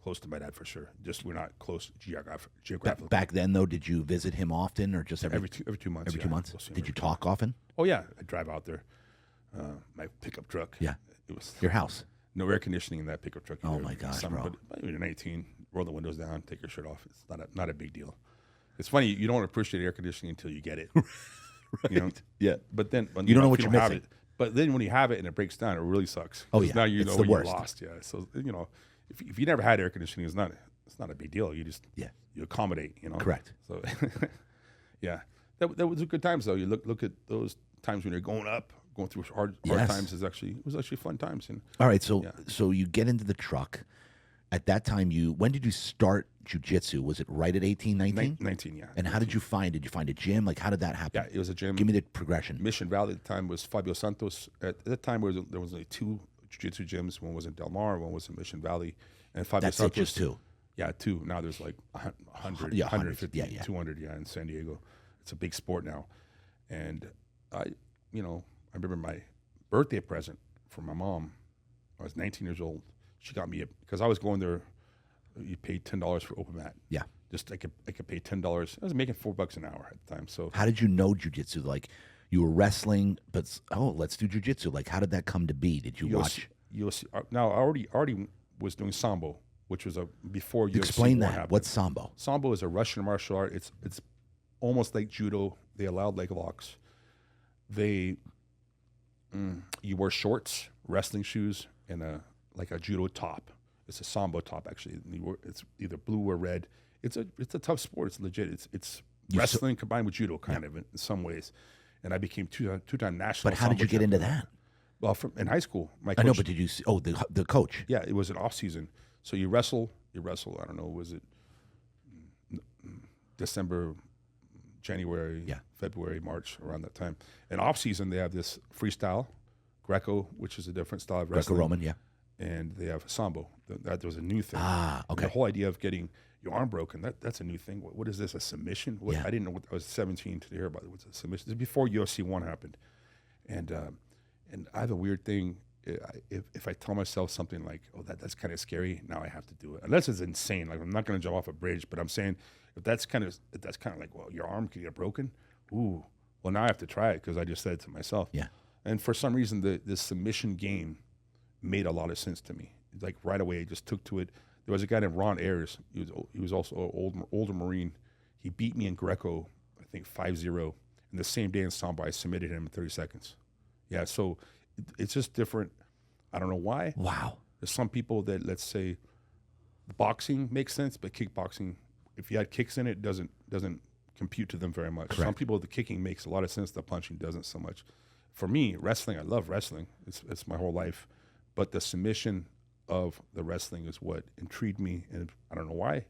close to my dad for sure. Just we're not close geographically. Back then, though, did you visit him often, or just every 2 months? Every 2 months. Did you 2 talk often? Oh yeah, I drive out there. My pickup truck. Yeah. It was Your house. no air conditioning in that pickup truck. Oh either. my gosh, Summer, bro. But you're 19, roll the windows down, take your shirt off. It's not a big deal. It's funny, you don't appreciate air conditioning until you get it. Right. You know? Yeah. But then You don't know what if you're don't have missing. it, but then when you have it and it breaks down, it really sucks. Oh, yeah. Now you It's know the when worst. you're lost. Yeah. So you know, if you never had air conditioning, it's not a big deal. You just you accommodate. You know. Correct. So yeah, that was a good times though. You look at those times when you're going through hard times. It was actually fun times. And All right. So you get into the truck. At that time, when did you start jiu-jitsu? Was it right at 18, 19? 19, yeah. And how did you find it? Did you find a gym? Like, how did that happen? Yeah, it was a gym. Give me the progression. Mission Valley at the time was Fabio Santos. At that time, there was only 2 jiu-jitsu gyms. One was in Del Mar, one was in Mission Valley. And Fabio That's Santos. it, just 2? Yeah, 2. Now there's like 100, Yeah, 150, yeah. 200, in San Diego. It's a big sport now. And I remember my birthday present from my mom. I was 19 years old. She got me because I was going there. You paid $10 for open mat. Yeah. Just I could pay $10. I was making $4 an hour at the time. So how did you know jiu-jitsu? Like, you were wrestling, but let's do jiu-jitsu. Like, how did that come to be? Did you watch? UFC. Now I already was doing sambo, which was before UFC. Explain that. Happened. What's sambo? Sambo is a Russian martial art. It's almost like judo. They allowed leg locks. You wear shorts, wrestling shoes, and a judo top. It's a sambo top actually. It's either blue or red. It's a tough sport. It's legit. It's wrestling combined with judo kind of in some ways. And I became two-time national. But how did you get into that? Well, in high school, my coach, I know, but did you see? Oh, the coach. Yeah, it was an off season. So you wrestle. I don't know. Was it December, January, February, March, around that time? And off season, they have this freestyle, Greco, which is a different style of wrestling. Greco-Roman, yeah. And they have sambo. That was a new thing. Okay. And the whole idea of getting your arm broken, that's a new thing. What is this, a submission? I didn't know what, I was 17 to hear about it. What's a submission? This is before UFC 1 happened. And I have a weird thing. If I tell myself something like, oh, that's kind of scary, now I have to do it. Unless it's insane. Like, I'm not going to jump off a bridge, but I'm saying if that's kind of like, well, your arm could get broken. Ooh, well, now I have to try it because I just said it to myself. Yeah. And for some reason, the submission game made a lot of sense to me. Like right away, I just took to it. There was a guy named Ron Ayers. He was also an older Marine. He beat me in Greco, I think 5-0. And the same day in Sambo, I submitted him in 30 seconds. Yeah, so it's just different. I don't know why. Wow. There's some people that, let's say, boxing makes sense, but kickboxing, if you had kicks in it, doesn't compute to them very much. Correct. Some people, the kicking makes a lot of sense. The punching doesn't so much. For me, wrestling, I love wrestling. It's my whole life. But the submission of the wrestling is what intrigued me, and I don't know why.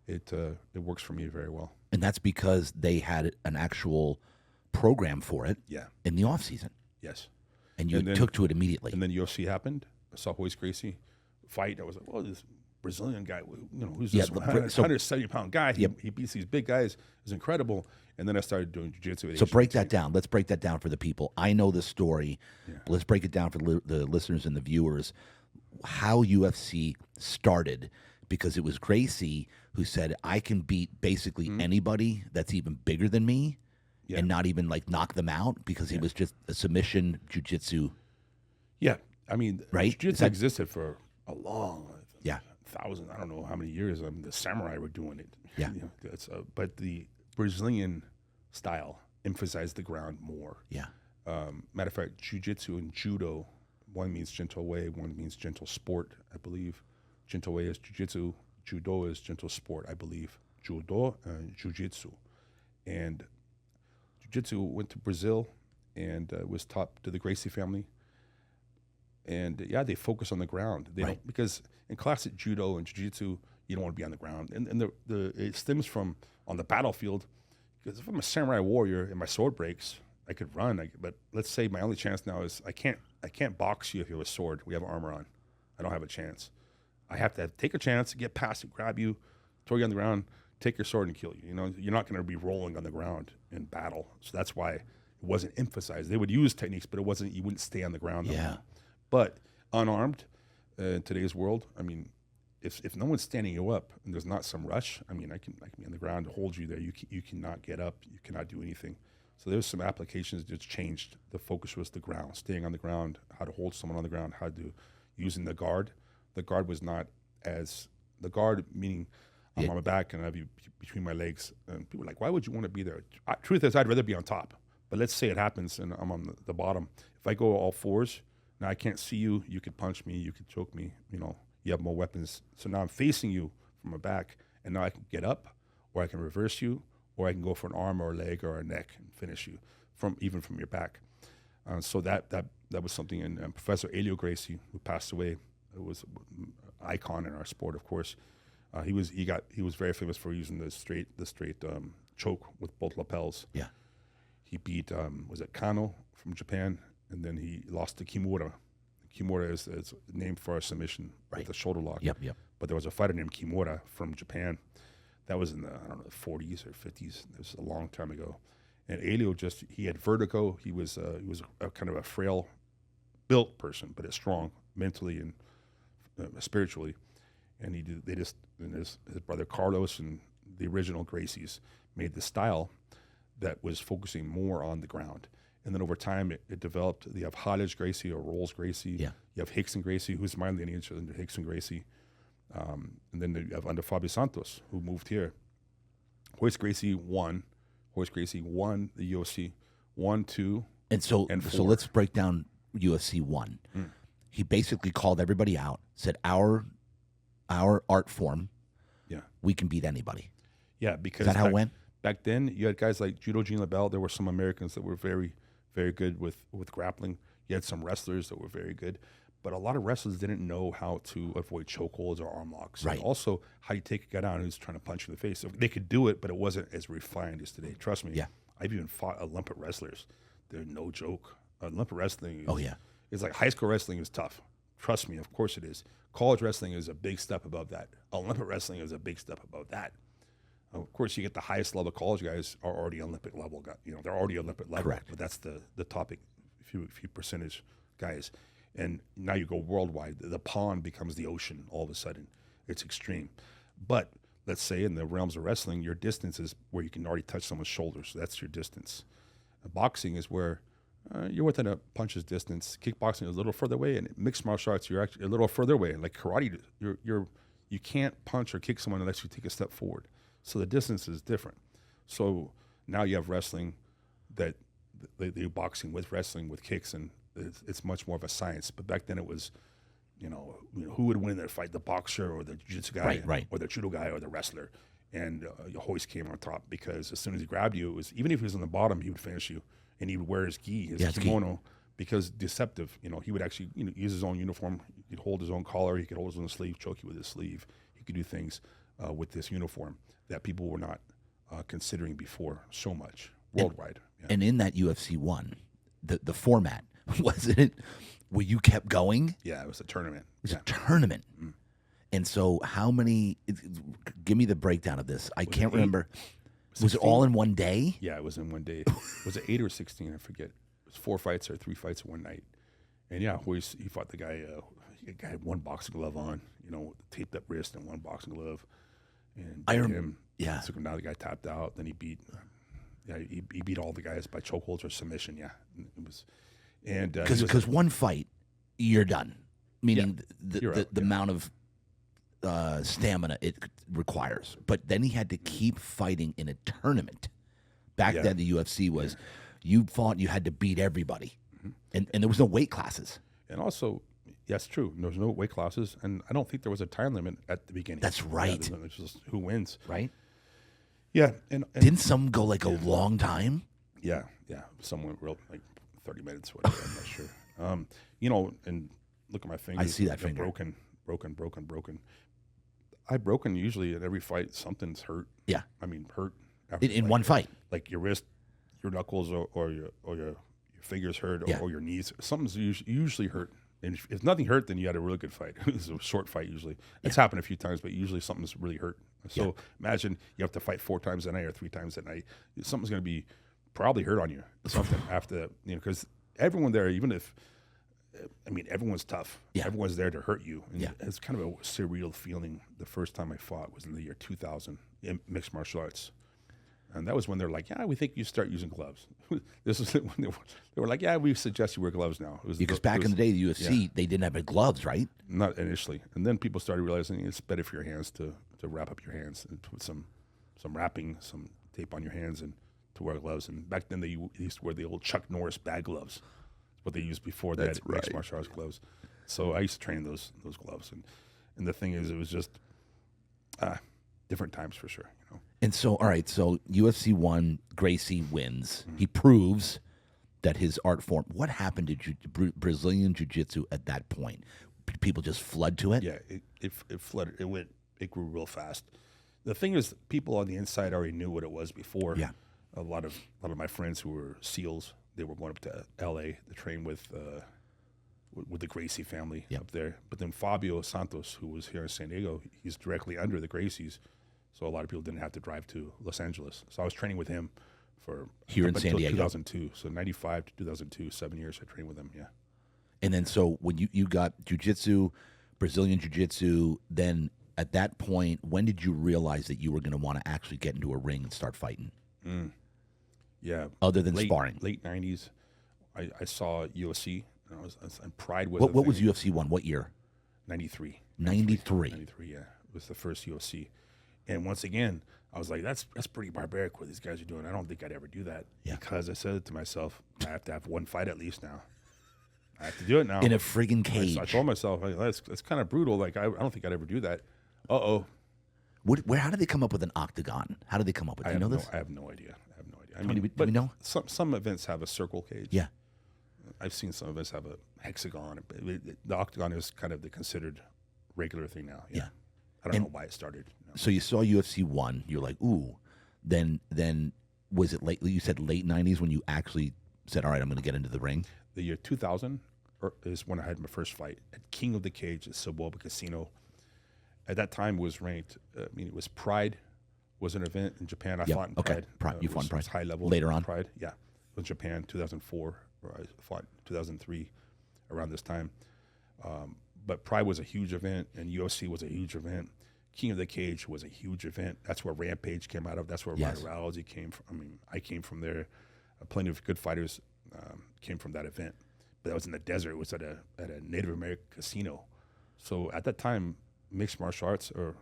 It works for me very well. And that's because they had an actual program for it. Yeah. In the off season. Yes. And you took to it immediately. And then UFC happened. I saw Hoist Gracie fight. I was like, well, this Brazilian guy, who's Yeah, this 170-pound guy. He beats these big guys. It's incredible. And then I started doing jiu-jitsu. So break that down. Let's break that down for the people. I know the story. Yeah. But let's break it down for the listeners and the viewers. How UFC started, because it was Gracie who said, I can beat basically anybody that's even bigger than me and not even like knock them out, because he was just a submission jiu-jitsu. Yeah. I mean, right? Jiu-jitsu existed for a long, I don't know how many years. The samurai were doing it. Yeah. But the Brazilian style emphasized the ground more. Yeah. Matter of fact, jiu-jitsu and judo, one means gentle way, one means gentle sport, I believe. Gentle way is jiu-jitsu, judo is gentle sport, I believe. Judo and jiu-jitsu. And jiu-jitsu went to Brazil and was taught to the Gracie family. And they focus on the ground. They don't, because in classic judo and jiu-jitsu, you don't want to be on the ground. And it stems from on the battlefield, because if I'm a samurai warrior and my sword breaks, I could run. But let's say my only chance now is I can't box you if you have a sword. We have armor on. I don't have a chance. I have to take a chance, get past it, grab you, throw you on the ground, take your sword and kill you. You're not going to be rolling on the ground in battle. So that's why it wasn't emphasized. They would use techniques, but you wouldn't stay on the ground. Yeah. But unarmed in today's world, I mean, if no one's standing you up and there's not some rush, I can be on the ground to hold you there. You cannot get up. You cannot do anything. So there's some applications that just changed. The focus was the ground, staying on the ground, how to hold someone on the ground, how to using the guard. The guard was not as the guard meaning I'm on my back and I have you between my legs. And people are like, why would you want to be there? Truth is, I'd rather be on top. But let's say it happens and I'm on the bottom. If I go all fours, now I can't see you. You could punch me. You could choke me. You have more weapons. So now I'm facing you from my back, and now I can get up, or I can reverse you, or I can go for an arm or a leg or a neck and finish you even from your back. So that was something. And Professor Helio Gracie, who passed away, was an icon in our sport, of course. He was very famous for using the straight choke with both lapels. Yeah. He beat was it Kano from Japan. And then he lost to Kimura. Kimura is named for a submission with a shoulder lock. Yep. But there was a fighter named Kimura from Japan. That was in the 40s or 50s. It was a long time ago. And Helio he had vertigo. He was a kind of a frail built person, but it's strong mentally and spiritually. And his brother Carlos and the original Gracies made the style that was focusing more on the ground. And then over time, it developed. You have Hodge Gracie or Rolls Gracie. Yeah. You have Hickson Gracie, who's my lineage under Hickson Gracie. And then you have under Fabio Santos, who moved here. Hoist Gracie won the UFC 1, 2, and 4. So let's break down UFC 1. He basically called everybody out, said our art form, we can beat anybody. Yeah, because is that how it went? Back then, you had guys like Judo Gene LaBelle. There were some Americans that were very, very good with grappling. You had some wrestlers that were very good. But a lot of wrestlers didn't know how to avoid chokeholds or arm locks. Right. And also, how you take a guy down who's trying to punch you in the face. So they could do it, but it wasn't as refined as today. Trust me. Yeah. I've even fought Olympic wrestlers. They're no joke. Olympic wrestling it's like high school wrestling is tough. Trust me, of course it is. College wrestling is a big step above that. Olympic wrestling is a big step above that. Of course, you get the highest level college guys are already Olympic level. They're already Olympic level. Correct. But that's the topic, few percentage guys. And now you go worldwide. The pond becomes the ocean all of a sudden. It's extreme. But let's say in the realms of wrestling, your distance is where you can already touch someone's shoulders. So that's your distance. Boxing is where you're within a punch's distance. Kickboxing is a little further away, and mixed martial arts, you're actually a little further away. Like karate, you can't punch or kick someone unless you take a step forward. So the distance is different. So now you have wrestling that they do boxing with wrestling with kicks, and it's much more of a science. But back then it was, who would win in their fight, the boxer or the jiu-jitsu guy, right. or the judo guy or the wrestler. And Hoist came on top because as soon as he grabbed you, it was even if he was on the bottom, he would finish you, and he would wear his gi, his kimono, because deceptive. He would actually use his own uniform. He could hold his own collar. He could hold his own sleeve, choke you with his sleeve. He could do things with this uniform that people were not considering before so much worldwide. And in that UFC 1, the format, wasn't it where you kept going? Yeah, it was a tournament. It was a tournament. And so how many, give me the breakdown of this. I can't remember. 16? Was it all in one day? Yeah, it was in one day. Was it 8 or 16? I forget. It was 4 fights or 3 fights in one night. And yeah, he fought the guy. The guy had one boxing glove on, taped up wrist and one boxing glove. And I remember him. Yeah. Took him down. The guy tapped out. Then he beat. He beat all the guys by chokeholds or submission. Yeah, it was. And because one fight, you're done. Meaning the amount of stamina it requires. But then he had to keep fighting in a tournament. Back then, the UFC was you fought, you had to beat everybody, and there was no weight classes. And also, yes, true. There was no weight classes, and I don't think there was a time limit at the beginning. That's right. Yeah, it's just who wins, right? Yeah, and didn't some go like a long time? Yeah. Some went real like 30 minutes, whatever. I'm not sure. And look at my fingers. I see that finger. Broken. I've broken usually at every fight. Something's hurt. Yeah. I mean, hurt. In one fight. Like your wrist, your knuckles, or your fingers hurt, or your knees. Something's usually hurt. And if nothing hurt, then you had a really good fight. It was a short fight usually. It's happened a few times, but usually something's really hurt. So imagine you have to fight 4 times a night or 3 times a night. Something's going to be probably hurt on you. Something after, because everyone there, everyone's tough. Yeah. Everyone's there to hurt you. And it's kind of a surreal feeling. The first time I fought was in the year 2000 in mixed martial arts. And that was when they're like, we think you start using gloves. This is when they were like, we suggest you wear gloves now. Because back in the day, the UFC, they didn't have gloves, right? Not initially. And then people started realizing it's better for your hands to wrap up your hands and put some wrapping, some tape on your hands and to wear gloves. And back then, they used to wear the old Chuck Norris bag gloves. That's what they used before that mixed martial arts gloves. So I used to train those gloves. And the thing is, it was just different times for sure. And so, all right, so UFC 1, Gracie wins. He proves that his art form. What happened to Brazilian Jiu-Jitsu at that point? People just flood to it? Yeah, it flooded. It grew real fast. The thing is, people on the inside already knew what it was before. Yeah. A lot of my friends who were SEALs, they were going up to L.A. to train with the Gracie family up there. But then Fabio Santos, who was here in San Diego, he's directly under the Gracies. So a lot of people didn't have to drive to Los Angeles. So I was training with him for here in San Diego, 2002. So 95 to 2002, 7 years I trained with him. Yeah. And then so when you got jiu-jitsu, Brazilian jiu-jitsu, then at that point, when did you realize that you were going to want to actually get into a ring and start fighting? Yeah. Other than sparring. Late 90s, I saw UFC. And Pride was. What was UFC 1? What year? 93. 93. 93. Yeah, it was the first UFC. And once again, I was like, that's pretty barbaric what these guys are doing. I don't think I'd ever do that. Yeah. Because I said to myself, I have to have one fight at least now. I have to do it now. In a friggin' cage. I told myself, that's kind of brutal. Like, I don't think I'd ever do that. Uh-oh. How did they come up with an octagon? How did they come up with it? Do you know this? I have no idea. Do we know? Some events have a circle cage. Yeah. I've seen some events have a hexagon. The octagon is kind of the considered regular thing now. Yeah. I don't know why it started. No. So you saw UFC 1. You're like, ooh. Then was it late? You said late 90s when you actually said, all right, I'm going to get into the ring? The year 2000 is when I had my first fight at King of the Cage at Soboba Casino. At that time, was ranked. It was Pride was an event in Japan. I fought in Pride. Pride. You fought in Pride. It was high level. Later on? Pride, yeah. It was Japan, 2004. Or I fought 2003 around this time. But Pride was a huge event, and UFC was a huge event. King of the Cage was a huge event. That's where Rampage came out of. That's where Rousey came from. I came from there. Plenty of good fighters came from that event. But that was in the desert. It was at a Native American casino. So at that time, mixed martial arts or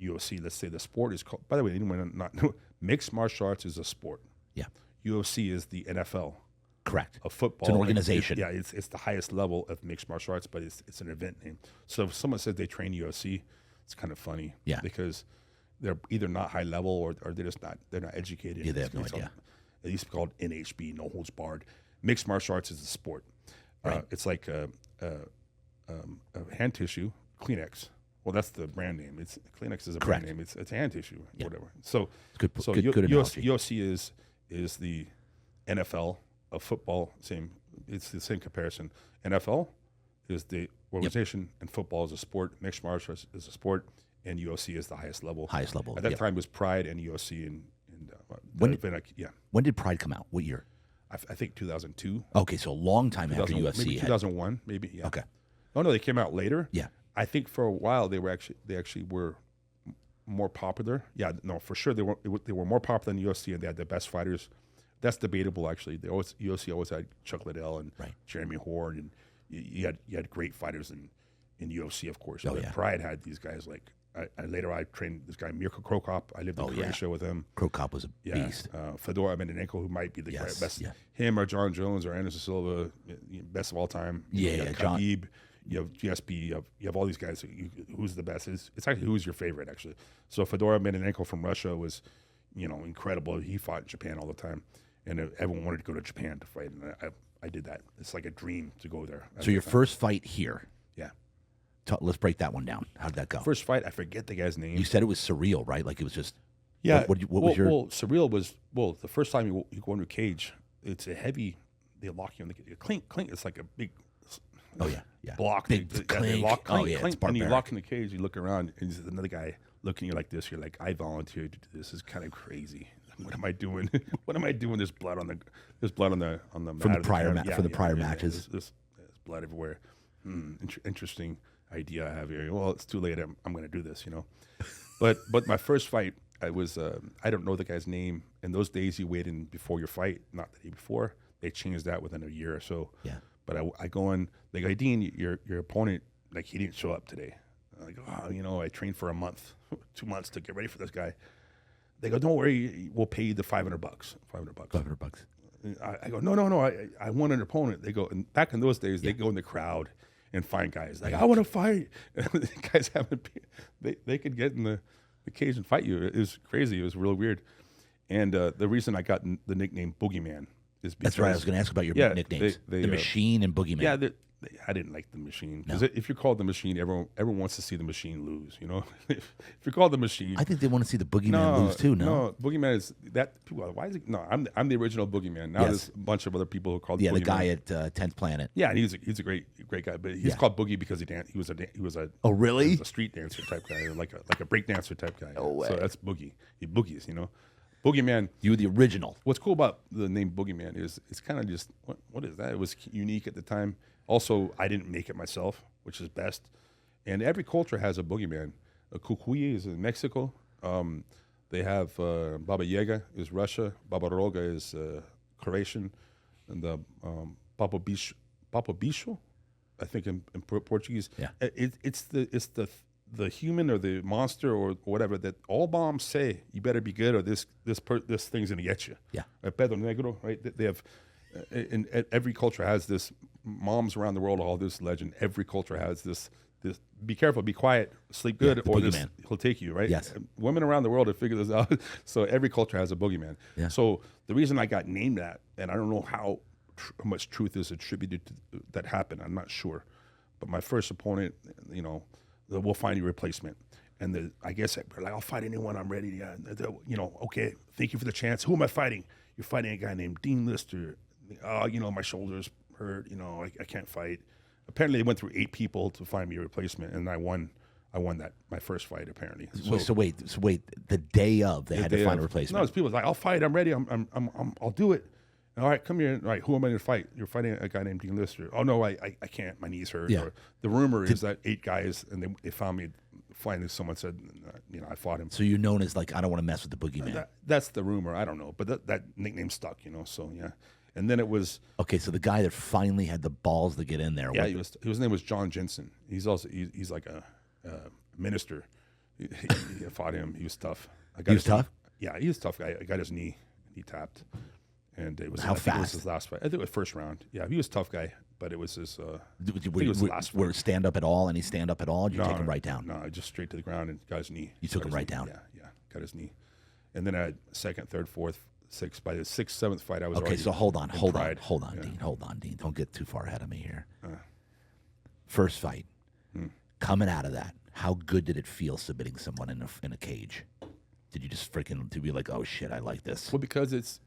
UFC, let's say the sport is called. By the way, anyone not know, mixed martial arts is a sport. Yeah. UFC is the NFL. Correct. Of football. It's an organization. It's the highest level of mixed martial arts, but it's an event name. So if someone says they train UFC, it's kind of funny. Yeah. Because they're either not high level or they're just not educated. Yeah, they have no idea. It used to be called NHB, no holds barred. Mixed martial arts is a sport. Right. It's like hand tissue, Kleenex. Well, that's the brand name. Kleenex is a brand name. It's hand tissue, whatever. So good analogy. UFC is the NFL of football. It's the same comparison. NFL, is the organization, and football is a sport. Mixed martial arts is a sport, and UFC is the highest level. Highest level. At that time, it was Pride and UFC, and when did Pride come out? What year? I think 2002. Okay, so a long time after UFC. Maybe 2001, maybe. Yeah. Okay. Oh no, they came out later. Yeah. I think for a while they actually were more popular. Yeah, no, for sure they were more popular than UFC, and they had the best fighters. That's debatable, actually. UFC always had Chuck Liddell and Jeremy Horn, and you had great fighters in UFC, of course. Oh, but yeah. Pride had these guys like. Later, I trained this guy Mirko Krokop. I lived in Croatia with him. Krokop was a beast. Fedor Emelianenko, who might be the best. Yeah. Him or John Jones or Anderson Silva, best of all time. You have Khabib, you have GSP, you have all these guys. Who's the best? It's actually who's your favorite, actually. So Fedor Emelianenko from Russia was, incredible. He fought in Japan all the time, and everyone wanted to go to Japan to fight, and I did that. It's like a dream to go there. So your first fight here. Yeah. Let's break that one down. How did that go? First fight, I forget the guy's name. You said it was surreal, right? Like it was just. Yeah. What was your? Well, surreal was the first time you go into a cage. It's a heavy. They lock you in the clink. It's like a big. Oh yeah. Block. Big They clink. lock, Oh clink, yeah. clink, It's and you barbaric. lock in the cage. You look around, and there's another guy looking at you like this. You're like, I volunteered to do this. This is kind of crazy. What am I doing? What am I doing? There's blood on the From the prior matches. There's blood everywhere. Interesting idea I have here. Well, it's too late. I'm going to do this, But my first fight, I don't know the guy's name. In those days, you wait in before your fight, not the day before. They changed that within a year or so. Yeah. But I go in. They go, Dean, your opponent, like he didn't show up today. I'm like, I trained for a month, 2 months to get ready for this guy. They go, don't worry, we'll pay you the $500. $500. I go, no, I want an opponent. They go, and back in those days, they go in the crowd and find guys like, I want to fight. And the guys they could get in the cage and fight you. It was crazy. It was real weird. And the reason I got the nickname Boogeyman is because That's right. I was going to ask about your nicknames. The Machine and Boogeyman. Yeah, I didn't like the Machine because if you're called the Machine, everyone wants to see the Machine lose. If you're called the Machine, I think they want to see the Boogeyman lose too. No, Boogeyman is that. People are, why is it? No, I'm the original Boogeyman. Now there's a bunch of other people who call the Boogeyman. guy at 10th Planet. Yeah, and he's a great guy, but he's called Boogie because he was a Oh really? he was a street dancer type guy, or like a break dancer type guy. No way. So that's Boogie. He boogies, Boogeyman. You were the original. What's cool about the name Boogeyman is it's kind of just what is that? It was unique at the time. Also, I didn't make it myself, which is best. And every culture has a Boogeyman. Cucuy is in Mexico. They have Baba Yaga is Russia. Baba Roga is Croatian, and the Papa Bicho, I think in Portuguese. Yeah. It's the human or the monster or whatever that all moms say you better be good or this thing's gonna get you. Yeah. Pedro Negro, right? They have, in every culture has this. Moms around the world all this legend. Every culture has this. Be careful, be quiet, sleep good, or this he'll take you, right? Yes. Women around the world have figured this out. So every culture has a boogeyman. Yeah. So the reason I got named that, and I don't know how much truth is attributed to that happened. I'm not sure, but my first opponent, we'll find you a replacement. And I guess I'll fight anyone. I'm ready. Yeah. Okay. Thank you for the chance. Who am I fighting? You're fighting a guy named Dean Lister. My shoulders hurt. I can't fight. Apparently, they went through 8 people to find me a replacement, and I won that my first fight. Apparently. So wait. The day of, they had to find a replacement. No, it's people like, I'll fight. I'm ready. I'll do it. All right, come here. All right, who am I going to fight? You're fighting a guy named Dean Lister. Oh no, I can't. My knees hurt. Yeah. Or the rumor is that 8 guys, and they found me. Finally, someone said, I fought him. So you're known as like, I don't want to mess with the boogeyman. That's the rumor. I don't know, but that nickname stuck. So yeah. And then it was okay. So the guy that finally had the balls to get in there. Yeah, his name was John Jensen. He's also he's like a minister. He fought him. He was tough. He was tough. Yeah, he was a tough guy. I got his knee tapped, and it was how fast? It was his last fight. I think it was first round. Yeah, he was a tough guy, but it was his. Were stand up at all? Any stand up at all? Did you take him right down? No, just straight to the ground and got his knee. You took him right down. Yeah, got his knee, and then I had second, third, fourth. 6 by the 6th, 7th fight I was okay. So hold on, yeah. Dean. Hold on, Dean. Don't get too far ahead of me here. First fight, coming out of that, how good did it feel submitting someone in a cage? Did you just to be like, oh shit, I like this? Well, because it's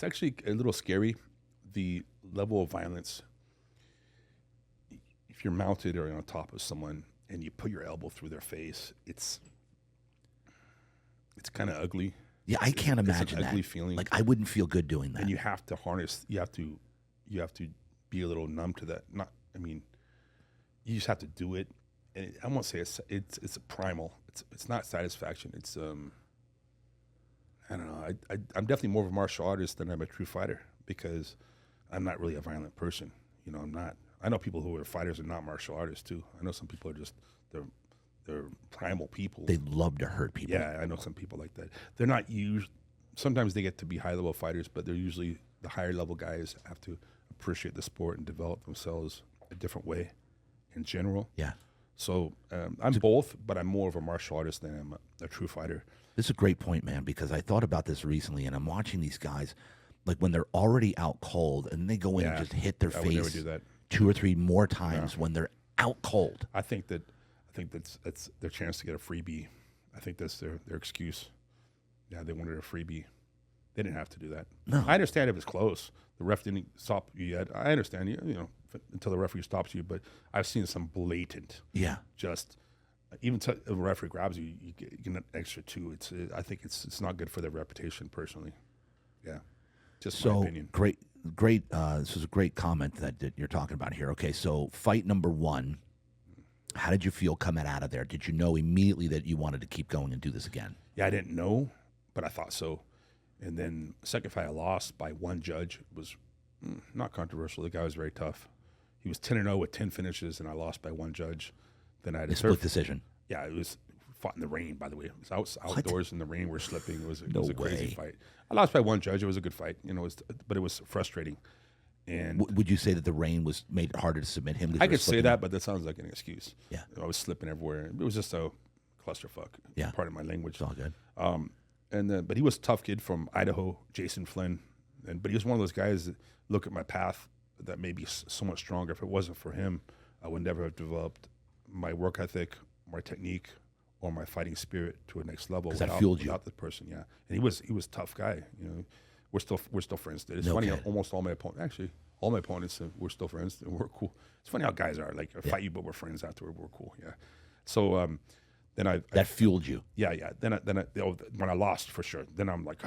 actually a little scary, the level of violence. if you're mounted or on top of someone and you put your elbow through their face, it's kind of ugly. Yeah, I can't imagine it's an that. ugly feeling. Like, I wouldn't feel good doing that. And you have to harness. You have to be a little numb to that. You just have to do it. And I won't say it's a primal. It's not satisfaction. It's I don't know. I'm definitely more of a martial artist than I'm a true fighter because I'm not really a violent person. You know, I'm not. I know people who are fighters and not martial artists too. I know some people are just they're primal people. They love to hurt people. Yeah, I know some people like that. They're not used. Sometimes they get to be high level fighters, but they're usually the higher level guys have to appreciate the sport and develop themselves a different way in general. Yeah. So I'm both, but I'm more of a martial artist than I'm a true fighter. This is a great point, man, because I thought about this recently, and I'm watching these guys, like when they're already out cold, and they go in and just hit their I would never face do that. 2 or 3 more times when they're out cold. I think that's their chance to get a freebie. I think that's their excuse. Yeah, they wanted a freebie. They didn't have to do that. No. I understand if it's close. The ref didn't stop you yet. I understand you know until the referee stops you, but I've seen some blatant. Yeah. Just even if a referee grabs you, you get an extra 2. I think it's not good for their reputation personally. Yeah. Just my opinion. Great. This was a great comment that you're talking about here. Okay, so fight number 1. How did you feel coming out of there? Did you know immediately that you wanted to keep going and do this again? Yeah, I didn't know, but I thought so. And then second fight I lost by 1 judge. It was not controversial. The guy was very tough. He was 10-0 with 10 finishes, and I lost by 1 judge. Then I had a split decision. Yeah, it was fought in the rain, by the way. It was outdoors in the rain. We're slipping. It was a crazy fight. I lost by 1 judge. It was a good fight, you know. But it was frustrating. And would you say that the rain made it harder to submit him? I could say that, but that sounds like an excuse. Yeah, I was slipping everywhere. It was just a clusterfuck. Yeah, part of my language. It's all good. But he was a tough kid from Idaho, Jason Flynn. But he was one of those guys that look at my path that may be so much stronger. If it wasn't for him, I would never have developed my work ethic, my technique, or my fighting spirit to a next level. Because that fueled you. Without the person, yeah. And he was a tough guy. You know, we're still friends. It's funny how almost all my opponents, we're still friends and we're cool. It's funny how guys are. Like, I fight you, but we're friends afterward. We're cool, yeah. So then that fueled you. Yeah. Then when I lost for sure, then I'm like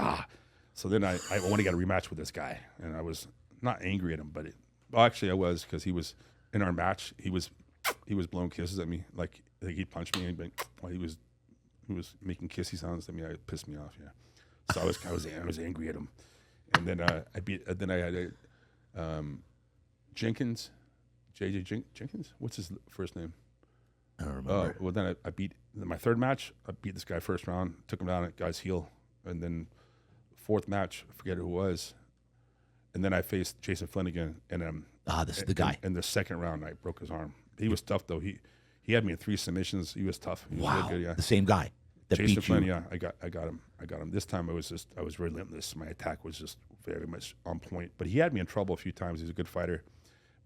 So then I want to get a rematch with this guy, and I was not angry at him, but actually I was, because he was in our match. He was blowing kisses at me, like he punched me, and he was making kissy sounds at me. It pissed me off. Yeah. So I was angry at him, and then I had Jenkins, JJ Jenkins. What's his first name? I don't remember. Well, then I beat my 3rd match. I beat this guy first round, took him down at guy's heel, and then 4th match, I forget who it was, and then I faced Jason Flynn again, and this is the guy. In the 2nd round, I broke his arm. He was tough though. He had me in 3 submissions. He was tough. He was wow, really good, yeah. The same guy that Jason beat Flynn, you. yeah, I got him. This time I was relentless. My attack was just very much on point. But he had me in trouble a few times. He's a good fighter,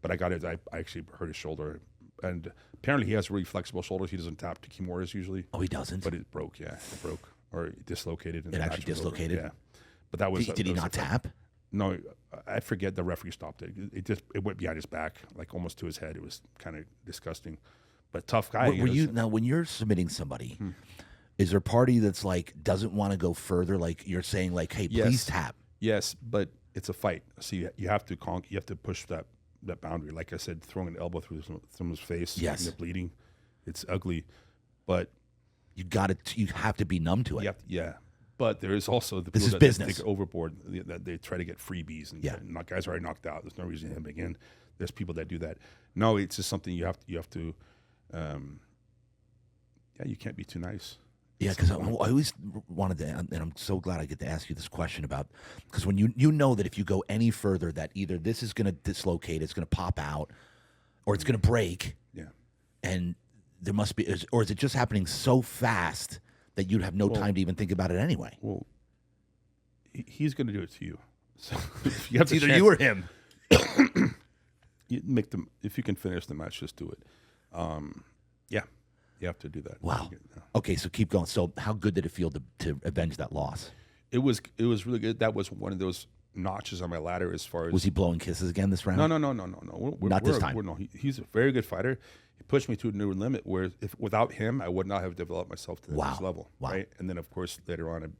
but I actually hurt his shoulder, and apparently he has really flexible shoulders. He doesn't tap to kimuras usually. Oh, he doesn't. But it broke. Yeah, it broke or it dislocated. It actually dislocated. Yeah, but that was. Did he not tap? No, I forget. The referee stopped it. It went behind his back, like almost to his head. It was kind of disgusting, but tough guy. Now when you're submitting somebody, is there a party that's like doesn't want to go further? Like you're saying, like, hey, please tap. Yes, but it's a fight. So you have to you have to push that boundary. Like I said, throwing an elbow through someone's face, yes, and they're bleeding, it's ugly, but you have to be numb to it. Yeah. But there is also the people that business. take it overboard, that they try to get freebies, and guys are already knocked out. There's no reason to hit him again. There's people that do that. No, it's just something you have to. You can't be too nice. Yeah, because I always wanted to, and I'm so glad I get to ask you this question about, because when you know that if you go any further, that either this is going to dislocate, it's going to pop out, or it's going to break. Yeah, and there must be, or is it just happening so fast that you'd have no time to even think about it anyway? Well, he's going to do it to you. So if you have either you or him. You make them. If you can finish the match, just do it. Yeah, you have to do that. Wow. Okay, so keep going. So how good did it feel to avenge that loss? It was really good. That was one of those notches on my ladder as far as. Was he blowing kisses again this round? No. Not this time. No, he's a very good fighter. He pushed me to a new limit where without him, I would not have developed myself to the next level. Wow. Right. And then, of course, later on,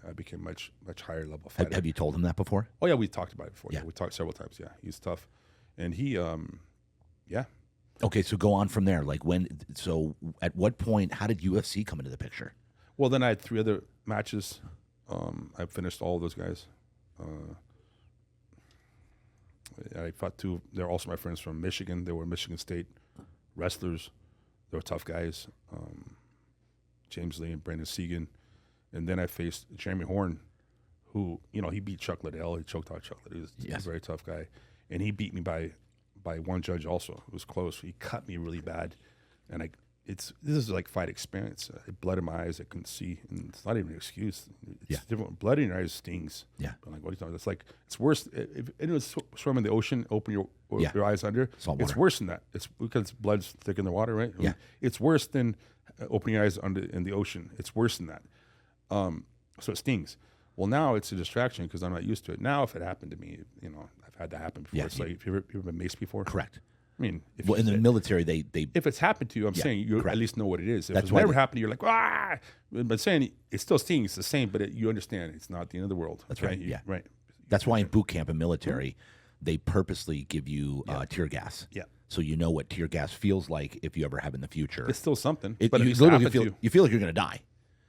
I became much higher level fighter. Have you told him that before? Oh, yeah, we talked about it before. Yeah. We talked several times. Yeah, he's tough. And he, yeah. Okay, so go on from there. Like so at what point, how did UFC come into the picture? Well, then I had 3 other matches. I finished all of those guys. I fought 2. They're also my friends from Michigan. They were Michigan State wrestlers. They were tough guys. James Lee and Brandon Segan. And then I faced Jeremy Horn, who, he beat Chuck Liddell. He choked out Chuck Liddell. He was a very tough guy. And he beat me by one judge also. It was close. He cut me really bad. And this is like fight experience. I had blood in my eyes. I couldn't see. And it's not even an excuse. It's different. Blood in your eyes stings. Yeah. I'm like, what are you talking about? It's worse. If anyone's swimming in the ocean, open your eyes under. Salt it's water. worse than that. It's because blood's thick in the water, right? Yeah. It's worse than opening your eyes in the ocean. It's worse than that. So it stings. Well, now it's a distraction because I'm not used to it. Now, if it happened to me, I've had that happen before. Yeah, It's like, have you ever been maced before? Correct. I mean, In the military, they if it's happened to you, I'm saying you correct. at least know what it is. If That's it's why never happened to you, you're like, ah! But saying it still stings, it's the same, but you understand it's not the end of the world. That's right. Yeah. Right. That's why in boot camp and military, they purposely give you tear gas. Yeah. So you know what tear gas feels like if you ever have in the future. It's still something. But But you if it's literally happened to you feel like you're going to die.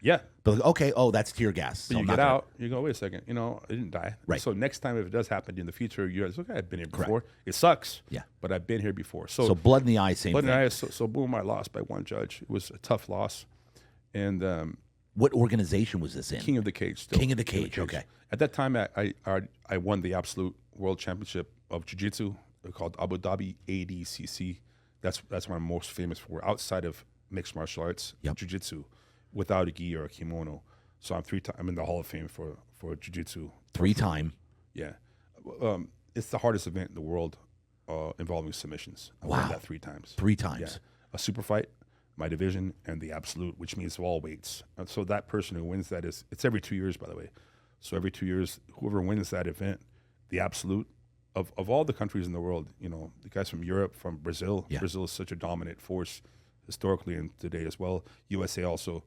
Yeah. But like, okay, that's tear gas. So But you I'm get not gonna- out, you go, wait a second, I didn't die. Right. So next time if it does happen in the future, you're like, okay, I've been here before. It sucks. Yeah. But I've been here before. So blood in the eye, same But thing. so boom, I lost by one judge. It was a tough loss. And What organization was this in? King of the Cage still. King of the Cage, okay. At that time, I won the absolute world championship of Jiu Jitsu called Abu Dhabi ADCC. That's what I'm most famous for outside of mixed martial arts, Yep. Jiu Jitsu, without a gi or a kimono. So I'm in the Hall of Fame for Jiu Jitsu. 3-time. Yeah. It's the hardest event in the world involving submissions. I Wow. won that 3 times. 3 times. Yeah. A super fight, my division, and the absolute, which means all weights. And so that person who wins that it's every 2 years, by the way. So every 2 years, whoever wins that event, the absolute, of all the countries in the world, the guys from Europe, from Brazil. Yeah. Brazil is such a dominant force historically and today as well. USA also,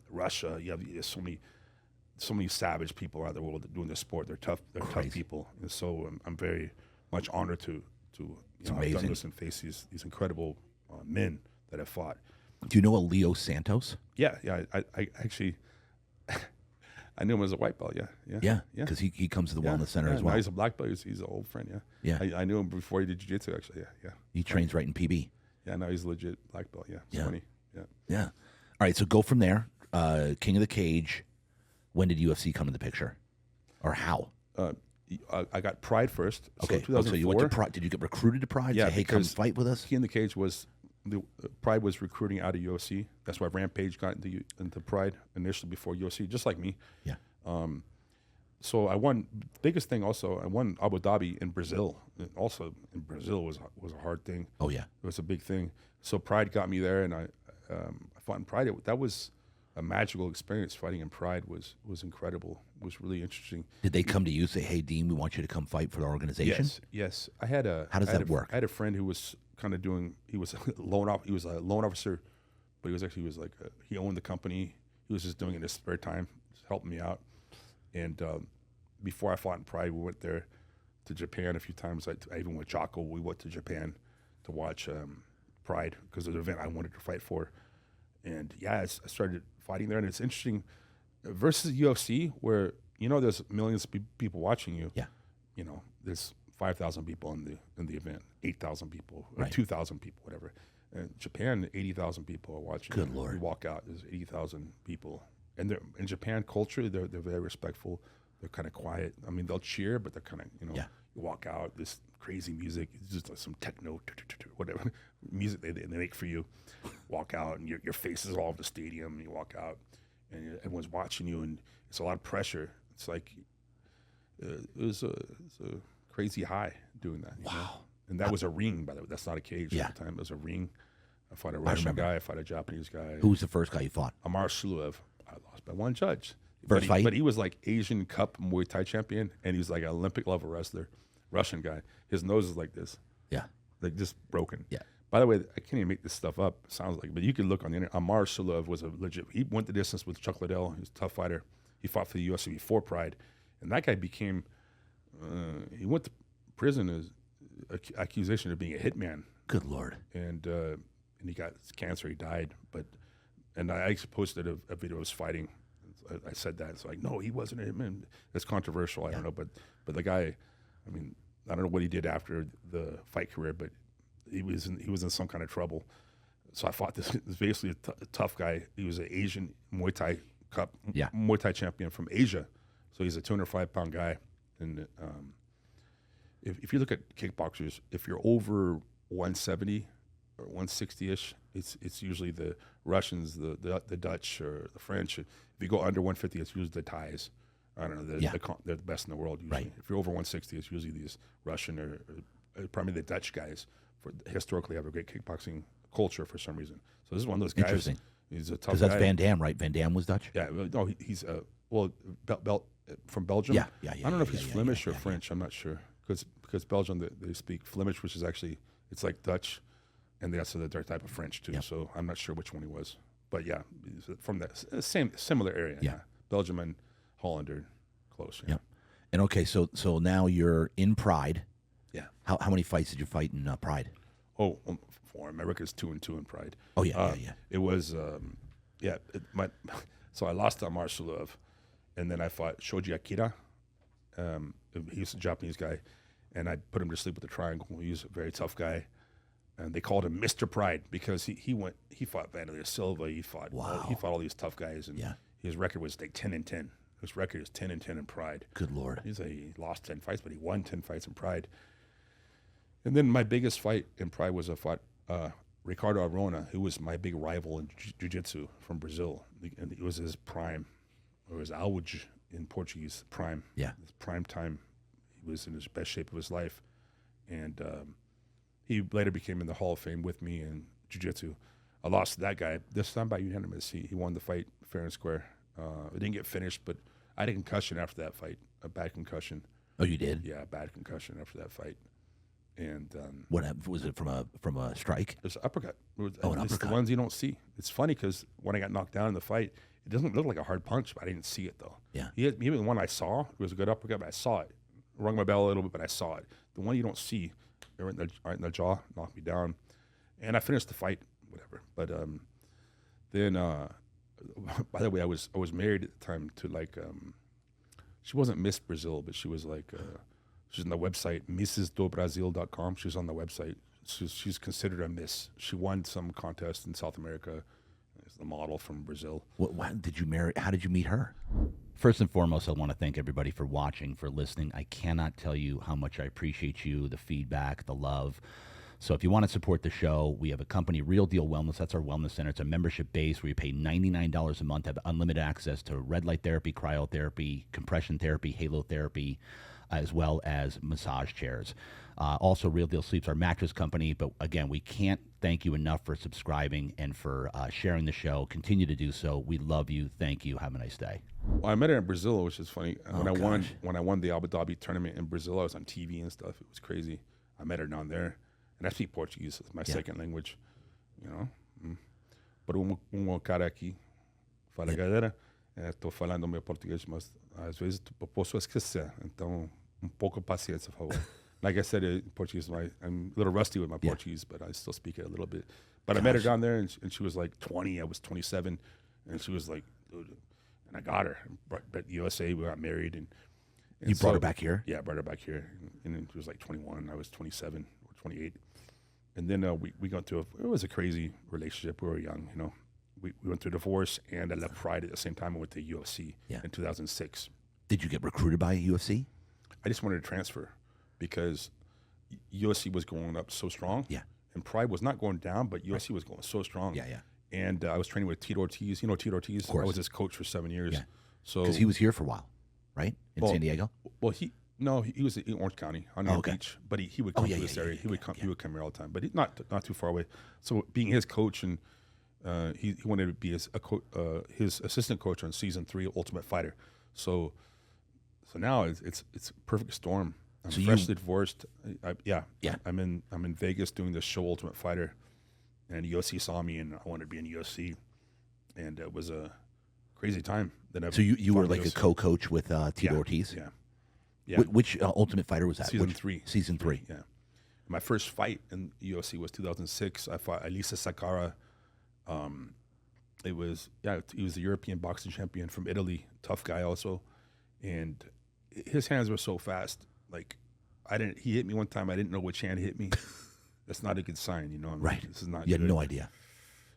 Russia. You have so many savage people around the world that doing this sport. They're tough. They're Crazy. tough people. And so I'm very much honored to I've amazing. done this and face these incredible men that have fought. Do you know a Leo Santos? Yeah. I actually I knew him as a white belt. Yeah. Yeah. Because he comes to the Wellness Center as well. Now he's a black belt. He's an old friend. Yeah. I knew him before he did jiu-jitsu. Actually. Yeah. He trains right in PB. Yeah. Now he's a legit black belt. Yeah. It's Yeah. funny. Yeah. Yeah. All right, so go from there. King of the Cage. When did UFC come in the picture? Or how? I got Pride first. Okay. So 2004. So you went to Pride. Did you get recruited to Pride? Yeah, Say, hey, come because fight with us? King of the Cage was Pride was recruiting out of UFC. That's why Rampage got into Pride initially before UFC, just like me. Yeah. So I won. Biggest thing also, I won Abu Dhabi in Brazil. And also in Brazil was a hard thing. Oh, yeah. It was a big thing. So Pride got me there, and I fought in Pride. That was a magical experience. Fighting in Pride was incredible. It was really interesting. Did they come to you and say, hey, Dean, we want you to come fight for the organization? Yes. I had a. How does that work? I had a friend who was kind of doing. He was a loan officer, but he owned the company. He was just doing it in his spare time, just helping me out. And before I fought in Pride, we went there to Japan a few times. I even went with Jocko. We went to Japan to watch Pride because of the event I wanted to fight for. And I started fighting there, and it's interesting versus UFC where there's millions of people watching you. Yeah. There's 5,000 people in the event, 8,000 people, or Right. 2,000 people, whatever. And Japan, 80,000 people are watching. Good you. Lord. You walk out, there's 80,000 people, and in Japan culture, they're very respectful. They're kind of quiet. I mean, they'll cheer, but they're kind of Yeah. You walk out, this crazy music, it's just like some techno, whatever music they make for you. Walk out, and your face is all over the stadium. And you walk out, and everyone's watching you, and it's a lot of pressure. It's like it was a crazy high doing that. Wow. And that was a ring, by the way. That's not a cage Yeah. at the time. It was a ring. I fought a Russian remember. guy. I fought a Japanese guy. Who was the first guy you fought? Amar Shuluev. I lost by one judge. First fight? But he was like Asian Cup Muay Thai champion, and he's like an Olympic level wrestler, Russian guy. His nose is like this. Yeah. Like just broken. Yeah. By the way, I can't even make this stuff up. It sounds like, but you can look on the internet. Amar Sulov was a legit. He went the distance with Chuck Liddell. He was a tough fighter. He fought for the UFC before Pride, and that guy became. He went to prison as accusation of being a hitman. Good Lord. And he got cancer. He died. And I posted a video of us fighting. I said that. It's like, no, he wasn't a hitman. It's controversial. I don't know, but the guy. I mean, I don't know what he did after the fight career, but he was in some kind of trouble. So I fought this basically a tough guy. He was an Asian Muay Thai Cup Muay Thai champion from Asia. So he's a 205-pound guy. And if you look at kickboxers, if you're over 170 or 160-ish, it's usually the Russians, the Dutch, or the French. If you go under 150, it's usually the Thais. I don't know. They're the best in the world usually. Right. If you're over 160, it's usually these Russian or probably the Dutch guys. Historically have a great kickboxing culture for some reason. So this is one of those guys. Interesting. He's a tough guy. Because that's Van Damme, right? Van Damme was Dutch? Yeah. No, he's from Belgium. Yeah. I don't know if he's Flemish or French. I'm not sure. Because Belgium, they speak Flemish, which is actually, it's like Dutch, and that's a different type of French too. Yep. So I'm not sure which one he was. But yeah, from that similar area. Yeah. Belgium and Holland are close. Yeah. And okay, so now you're in Pride. Yeah. How many fights did you fight in Pride? Oh, 4. My record's 2-2 in Pride. Oh yeah. It was so I lost to Amar Sulov, and then I fought Shoji Akira. He's a Japanese guy, and I put him to sleep with the triangle. He's a very tough guy, and they called him Mr. Pride because he fought Vanderlei Silva. He fought all these tough guys, and his record was like 10-10. His record is 10-10 in Pride. Good Lord. He lost 10 fights, but he won 10 fights in Pride. And then my biggest fight in Pride was I fought Ricardo Arona, who was my big rival in Jiu Jitsu from Brazil. And it was his prime, or his auge in Portuguese, prime. Yeah. His prime time. He was in his best shape of his life. And he later became in the Hall of Fame with me in Jiu Jitsu. I lost to that guy, this time by unanimous. He won the fight fair and square. It didn't get finished, but I had a concussion after that fight, a bad concussion. Oh, you did? Yeah, bad concussion after that fight. And what happened? Was it from a strike? It was an uppercut. An it's uppercut. The ones you don't see. It's funny because when I got knocked down in the fight, it doesn't look like a hard punch, but I didn't see it though. Yeah. Even the one I saw, it was a good uppercut, but I saw it. Rung my bell a little bit, but I saw it. The one you don't see, right in the jaw, knocked me down, and I finished the fight, whatever. But then, by the way, I was married at the time to she wasn't Miss Brazil, but she was like. She's on the website, mrsdobrasil.com. She's on the website. She's considered a miss. She won some contest in South America. As the model from Brazil. What did you marry? How did you meet her? First and foremost, I want to thank everybody for watching, for listening. I cannot tell you how much I appreciate you, the feedback, the love. So if you want to support the show, we have a company, Real Deal Wellness. That's our wellness center. It's a membership base where you pay $99 a month, have unlimited access to red light therapy, cryotherapy, compression therapy, halo therapy, as well as massage chairs. Also, Real Deal Sleep's our mattress company. But again, we can't thank you enough for subscribing and for sharing the show. Continue to do so. We love you. Thank you. Have a nice day. Well, I met her in Brazil, which is funny. When I won the Abu Dhabi tournament in Brazil, I was on TV and stuff. It was crazy. I met her down there, and I speak Portuguese. It's my second language, you know. But um cara aqui fala, galera, estou falando meu português, mas às vezes posso esquecer. Então, pouco paciência, por favor. Like I said in Portuguese, I'm a little rusty with my Portuguese, but I still speak it a little bit. But I met her down there, and she was like 20. I was 27, and she was like, dude, and I got her. But USA, we got married, and you brought her back here. Yeah, I brought her back here, and then she was like 21. I was 27 or 28, and then we got through. It was a crazy relationship. We were young, you know. We went through a divorce, and I left Pride at the same time. I went to UFC in 2006. Did you get recruited by UFC? I just wanted to transfer because UFC was going up so strong. Yeah. And Pride was not going down, but UFC was going so strong. Yeah, yeah. And I was training with Tito Ortiz. You know Tito Ortiz? Of course. I was his coach for 7 years. Yeah. So because he was here for a while, right? In San Diego? Well, he was in Orange County on the beach, but he would come to this area. He would come here all the time, but not too far away. So being his coach and He wanted to be his assistant coach on season 3 Ultimate Fighter. So now it's a perfect storm. I'm freshly divorced. Yeah. I'm in Vegas doing this show Ultimate Fighter, and UFC saw me, and I wanted to be in UFC, and it was a crazy time. So you were like UFC. A co-coach with Tito Ortiz? Yeah. Which Ultimate Fighter was that? Season 3. Season 3. Yeah. My first fight in UFC was 2006. I fought Elisa Sakara. He was the European boxing champion from Italy, tough guy also, and his hands were so fast. Like he hit me one time. I didn't know which hand hit me. That's not a good sign, you know. Right. This is not. You good. had no idea.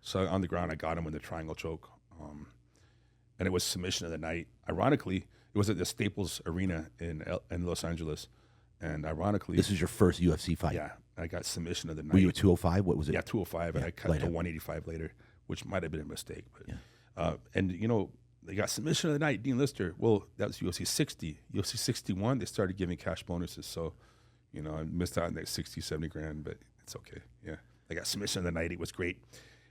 So on the ground, I got him with the triangle choke, and it was submission of the night. Ironically, it was at the Staples Arena in Los Angeles, and ironically, this is your first UFC fight. Yeah, I got submission of the night. Were you at 205? What was it? Yeah, 205, and I cut to 185 later, which might have been a mistake. But and you know, they got submission of the night, Dean Lister. Well, that was UFC 60. UFC 61, they started giving cash bonuses. So, you know, I missed out on that 60, 70 grand, but it's okay. Yeah, I got submission of the night. It was great.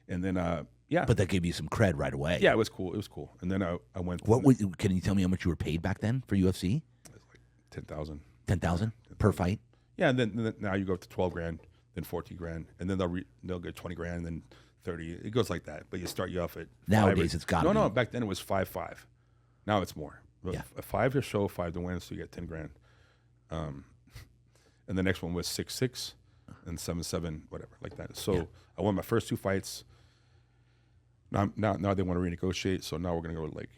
And then, But that gave you some cred right away. Yeah, it was cool. It was cool. And then I went. Can you tell me how much you were paid back then for UFC? It was like 10,000. 10,000 per fight? Yeah, and then now you go up to 12 grand, then 14 grand, and then they'll get 20 grand, and then 30. It goes like that. But you start you off at nowadays it's got no. Back then it was 5-5. Now it's more. Yeah. A 5 to show, 5 to win, so you get 10 grand. And the next one was 6-6 and 7-7, whatever, like that. So I won my first 2 fights. Now they want to renegotiate, so now we're gonna go like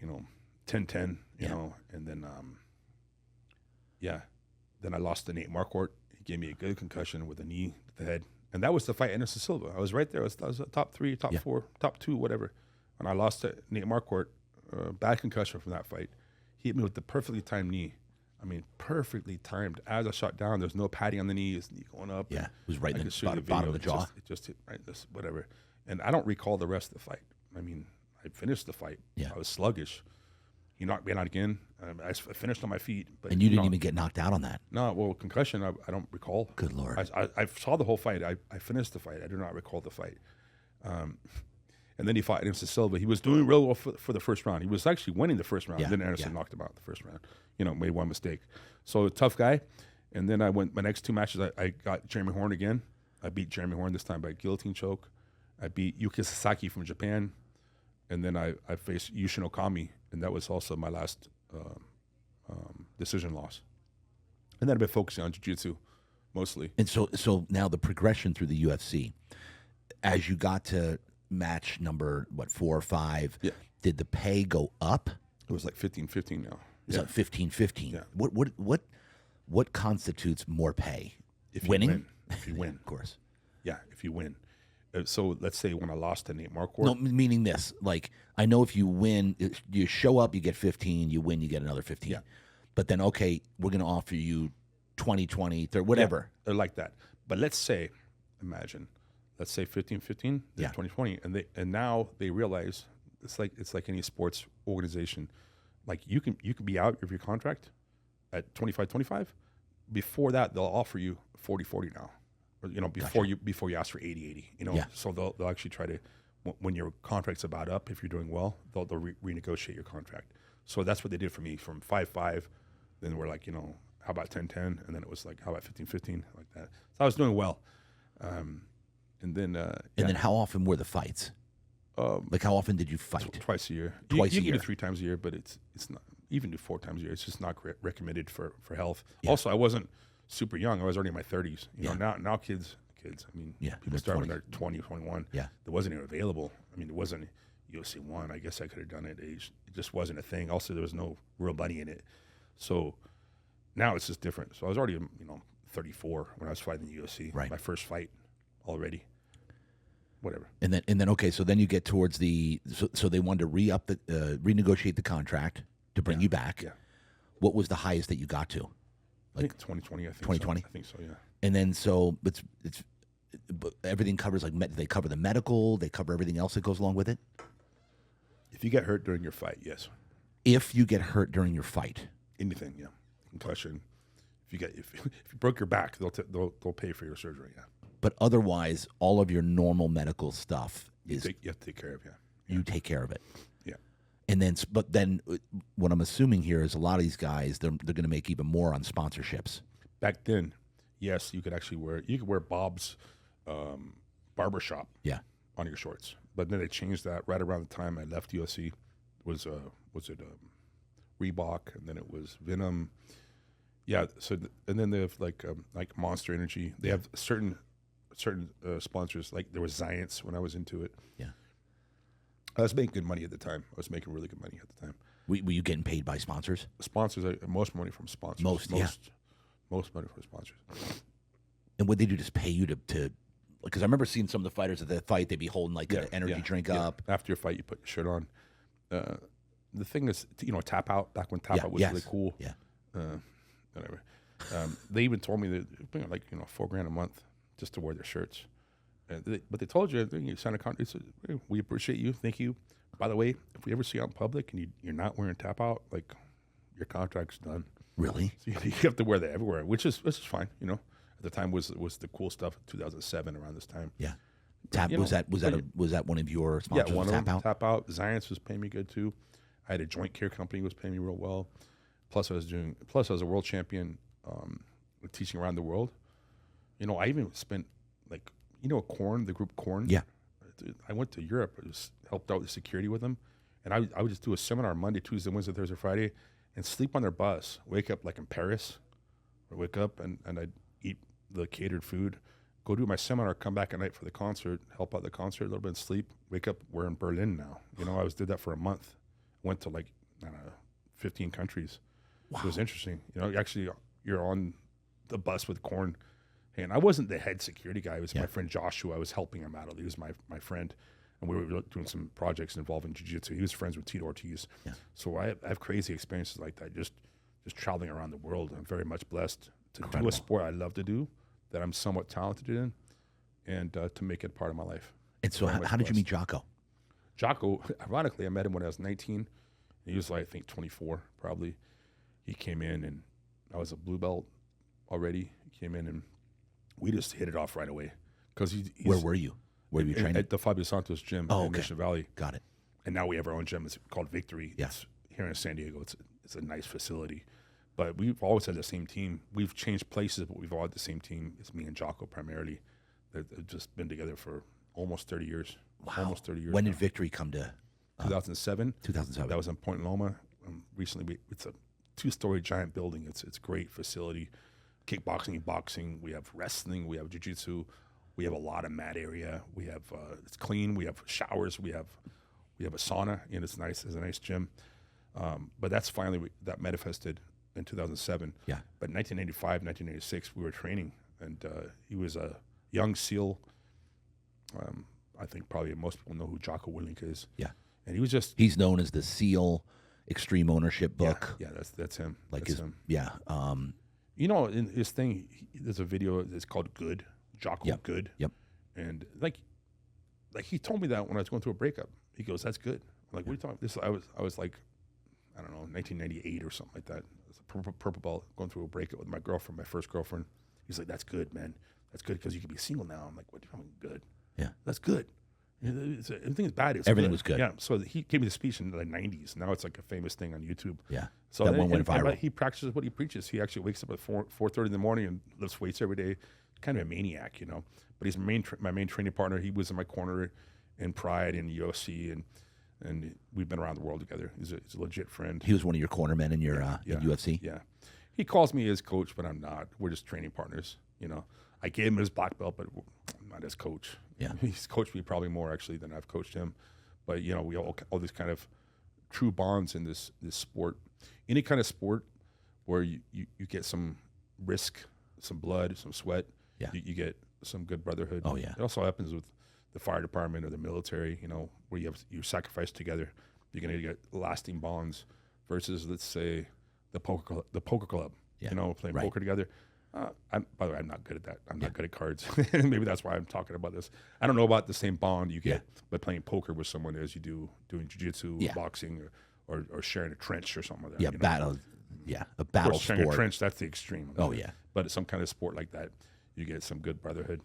10-10, you know, and then then I lost to Nate Marquardt. He gave me a good concussion with a knee to the head. And that was the fight, Anderson Silva. I was right there. I was top 3, top 4, top 2, whatever. And I lost to Nate Marquardt, bad concussion from that fight. He hit me with the perfectly timed knee. I mean, perfectly timed. As I shot down, there's no padding on the knee. His knee going up. Yeah, it was right in the bottom of the jaw. It just hit right this, whatever. And I don't recall the rest of the fight. I mean, I finished the fight. Yeah. I was sluggish. He knocked me out again. I finished on my feet. But and you didn't even get knocked out on that? No, well, concussion, I don't recall. Good Lord. I saw the whole fight. I finished the fight. I do not recall the fight. And then he fought Anderson Silva. He was doing real well for the first round. He was actually winning the first round. Yeah. Then Anderson knocked him out the first round. Made one mistake. So tough guy. And then I went, my next 2 matches, I got Jeremy Horn again. I beat Jeremy Horn this time by guillotine choke. I beat Yuki Sasaki from Japan. And then I faced Yushin Okami, and that was also my last decision loss. And then I've been focusing on jiu-jitsu mostly. And so now the progression through the UFC, as you got to match number 4 or 5, did the pay go up? It was like 15-15 now. Is that 15-15? Yeah. What constitutes more pay? If Winning? You win. If you win. Of course. Yeah, if you win. So let's say when I lost to Nate Marquardt. No, meaning this. Like, I know if you win, you show up, you get 15. You win, you get another 15. Yeah. But then, okay, we're going to offer you 20, 30, whatever. Yeah, like that. But let's say 15-15, yeah. 20-20, and now they realize it's like any sports organization. Like you can be out of your contract at 25-25. Before that, they'll offer you 40-40 now. Before you ask for 80-80, so they'll actually try to, when your contract's about up, if you're doing well, they'll renegotiate your contract. So that's what they did for me from 5-5. Then we're like, how about 10-10? And then it was like, how about 15-15? Like that. So I was doing well. And then how often were the fights? Like how often did you fight? Twice a year. Twice a year. You can do 3 times a year, but it's not, even do 4 times a year. It's just not recommended for health. Yeah. Also, I wasn't super young. I was already in my 30s. Now kids. I mean, people start 20. when they're 20, 21. Yeah. It wasn't even available. I mean, it wasn't UFC 1. I guess I could have done it at age. It just wasn't a thing. Also, there was no real money in it. So now it's just different. So I was already, 34 when I was fighting the UFC. Right. My first fight already. Whatever. And then okay, so then you get towards so they wanted to renegotiate the contract to bring you back. Yeah. What was the highest that you got to? I think 2020. I think 2020. I think so. Yeah. And then so it's everything covers, like, they cover the medical, they cover everything else that goes along with it. If you get hurt during your fight, yes. If you get hurt during your fight, anything, yeah, concussion. If you broke your back, they'll pay for your surgery. Yeah. But otherwise, all of your normal medical stuff you have to take care of. You take care of it. Yeah. And then, but then, what I'm assuming here is a lot of these guys they're going to make even more on sponsorships. Back then, yes, you could actually wear Bob's barbershop on your shorts. But then they changed that right around the time I left UFC. Was it Reebok, and then it was Venom. Yeah. So and then they have like Monster Energy. They have certain sponsors. Like there was Zions when I was into it. Yeah. I was making good money at the time. I was making really good money at the time. Were you getting paid by sponsors? Sponsors, most money from sponsors. Most money from sponsors. And would they do? Just pay you to? Because I remember seeing some of the fighters at the fight. They'd be holding like an energy drink up. After your fight, you put your shirt on. The thing is, tap out. Back when tap out was really cool. Yeah. Whatever. They even told me that it was like $4,000 a month just to wear their shirts. But they told you sign a contract. Said, hey, we appreciate you. Thank you. By the way, if we ever see you out in public and you're not wearing tap out, like your contract's done. Really? So you have to wear that everywhere, which is fine. At the time was the cool stuff. 2007 around this time. Yeah. Was that one of your sponsors? Yeah, one of them. Tap out. Tap out. Zions was paying me good too. I had a joint care company was paying me real well. Plus I was a world champion teaching around the world. I even spent Korn, the group Korn. Yeah. I went to Europe. I just helped out with security with them. And I would just do a seminar Monday, Tuesday, Wednesday, Thursday, Friday, and sleep on their bus. Wake up like in Paris. Or wake up and I'd eat the catered food. Go do my seminar, come back at night for the concert, help out the concert, a little bit of sleep, wake up. We're in Berlin now. I did that for a month. Went to 15 countries. Wow. It was interesting. Actually, you're on the bus with Korn. And I wasn't the head security guy. It was my friend Joshua. I was helping him out. He was my friend. And we were doing some projects involving Jiu Jitsu. He was friends with Tito Ortiz. Yeah. So I have crazy experiences like that, just traveling around the world. I'm very much blessed to do a sport I love to do, that I'm somewhat talented in, and to make it part of my life. And so how did you meet Jocko? Jocko, ironically, I met him when I was 19. He was, I think, 24, probably. He came in, and I was a blue belt already. He came in, and we just hit it off right away. Where were you? Where were you training? At the Fabio Santos gym in Mission Valley. Got it. And now we have our own gym. It's called Victory. Yeah. It's here in San Diego. It's a nice facility. But we've always had the same team. We've changed places, but we've all had the same team. It's me and Jocko primarily. They've just been together for almost 30 years. Wow. Almost 30 years. When did Victory come to? 2007. 2007. That was in Point Loma. Recently, it's a 2-story giant building. It's a great facility. Kickboxing, boxing. We have wrestling. We have jiu-jitsu. We have a lot of mat area. We have it's clean. We have showers. We have a sauna, and it's nice. It's a nice gym. But that's finally that manifested in 2007. Yeah. But 1985, 1986, we were training, and he was a young SEAL. I think probably most people know who Jocko Willink is. Yeah. And he was just... He's known as the SEAL Extreme Ownership book. Yeah, that's him. Like that's him. Yeah. In his thing, there's a video that's called Good. Jocko Good. Yep. And like he told me that when I was going through a breakup. He goes, "That's good." I'm like, what are you talking about? This I was like, I don't know, 1998 or something like that. It was a purple belt going through a breakup with my girlfriend, my first girlfriend. He's like, "That's good, man. That's good because you can be single now." I'm like, "What do you mean good?" Yeah. That's good. Everything is bad. Everything was good. Yeah. So he gave me the speech in the 90s. Now it's like a famous thing on YouTube. Yeah. So that one went viral. He practices what he preaches. He actually wakes up at 4:30 in the morning and lifts weights every day. Kind of a maniac, But he's my main training partner. He was in my corner in Pride and UFC, and we've been around the world together. He's a legit friend. He was one of your cornermen in your in UFC. Yeah. He calls me his coach, but I'm not. We're just training partners. I gave him his black belt, but I'm not his coach. Yeah. He's coached me probably more actually than I've coached him. But we all these kind of true bonds in this sport. Any kind of sport where you get some risk, some blood, some sweat. Yeah. You get some good brotherhood. Oh yeah. It also happens with the fire department or the military. Where you sacrifice together. You're gonna get lasting bonds versus, let's say, the poker club. Yeah. Playing poker together. By the way, I'm not good at that. I'm not good at cards. Maybe that's why I'm talking about this. I don't know about the same bond you get by playing poker with someone as you do doing jiu-jitsu, boxing, or sharing a trench or something like that. Yeah, battle. Yeah, a battle sharing sport. a trench, that's the extreme. Oh yeah. But some kind of sport like that, you get some good brotherhood.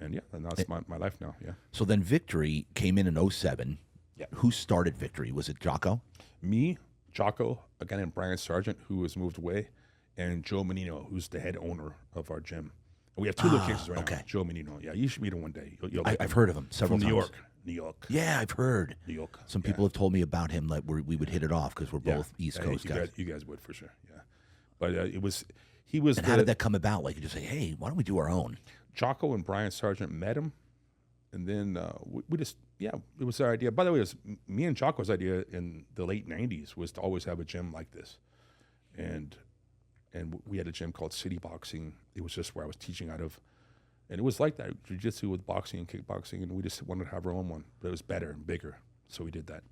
And and that's my life now. Yeah. So then Victory came in 07. Yeah. Who started Victory? Was it Jocko? Me, Jocko, a guy named Brian Sargent, who has moved away, and Joe Menino, who's the head owner of our gym. And we have 2 locations right now. Joe Menino. Yeah, you should meet him one day. I've heard of him several from times. New York. Yeah, I've heard. New York. Some people have told me about him. Like we would hit it off because we're both East Coast guys. You guys would for sure. Yeah, but he was. And how did that come about? Like you just say, hey, why don't we do our own? Jocko and Brian Sargent met him, and then we just it was our idea. By the way, it was me and Jocko's idea in the late '90s was to always have a gym like this, and we had a gym called City Boxing. It was just where I was teaching out of. And it was like that, Jiu Jitsu with boxing and kickboxing, and we just wanted to have our own one. But it was better and bigger, so we did that.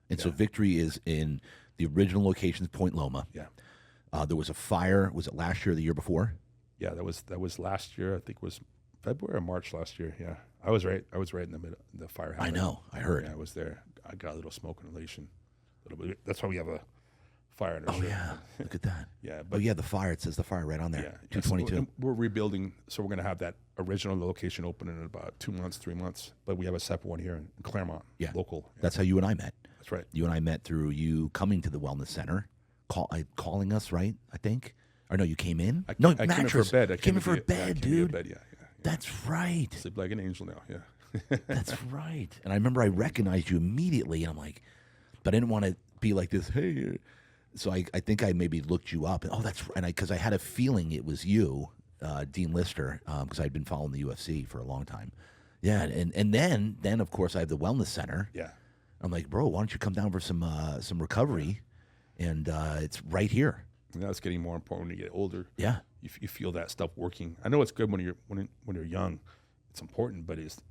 And so Victory is in the original locations, Point Loma. Yeah. There was a fire. Was it last year or the year before? Yeah, that was last year. I think it was February or March last year. Yeah, I was right in the middle. The fire happened. I know. I heard. Yeah, I was there. I got a little smoke inhalation. A little bit. That's why we have a fire in our shirt. Yeah. Look at that. Yeah. But the fire. It says the fire right on there. Yeah. 222. So we're rebuilding, so we're going to have that original location open in about 2 months, 3 months. But we have a separate one here in Claremont. Yeah. Local. Yeah. That's how you and I met. That's right. You and I met through you coming to the wellness center, calling us, right? I think. Or no, you came in. I mattress. came in for a bed. I came in for a bed, dude. Yeah. That's right. Sleep like an angel now. Yeah. That's right. And I remember I recognized you immediately. And I'm like, but I didn't want to be like this. Hey. So I think I maybe looked you up. And, that's right. And because I had a feeling it was you, Dean Lister, because I'd been following the UFC for a long time. Yeah. And then of course I have the wellness center. Yeah. I'm like, bro, why don't you come down for some recovery? And it's right here. And that's getting more important when you get older. Yeah. You feel that stuff working. I know it's good when you're young. It's important, but it's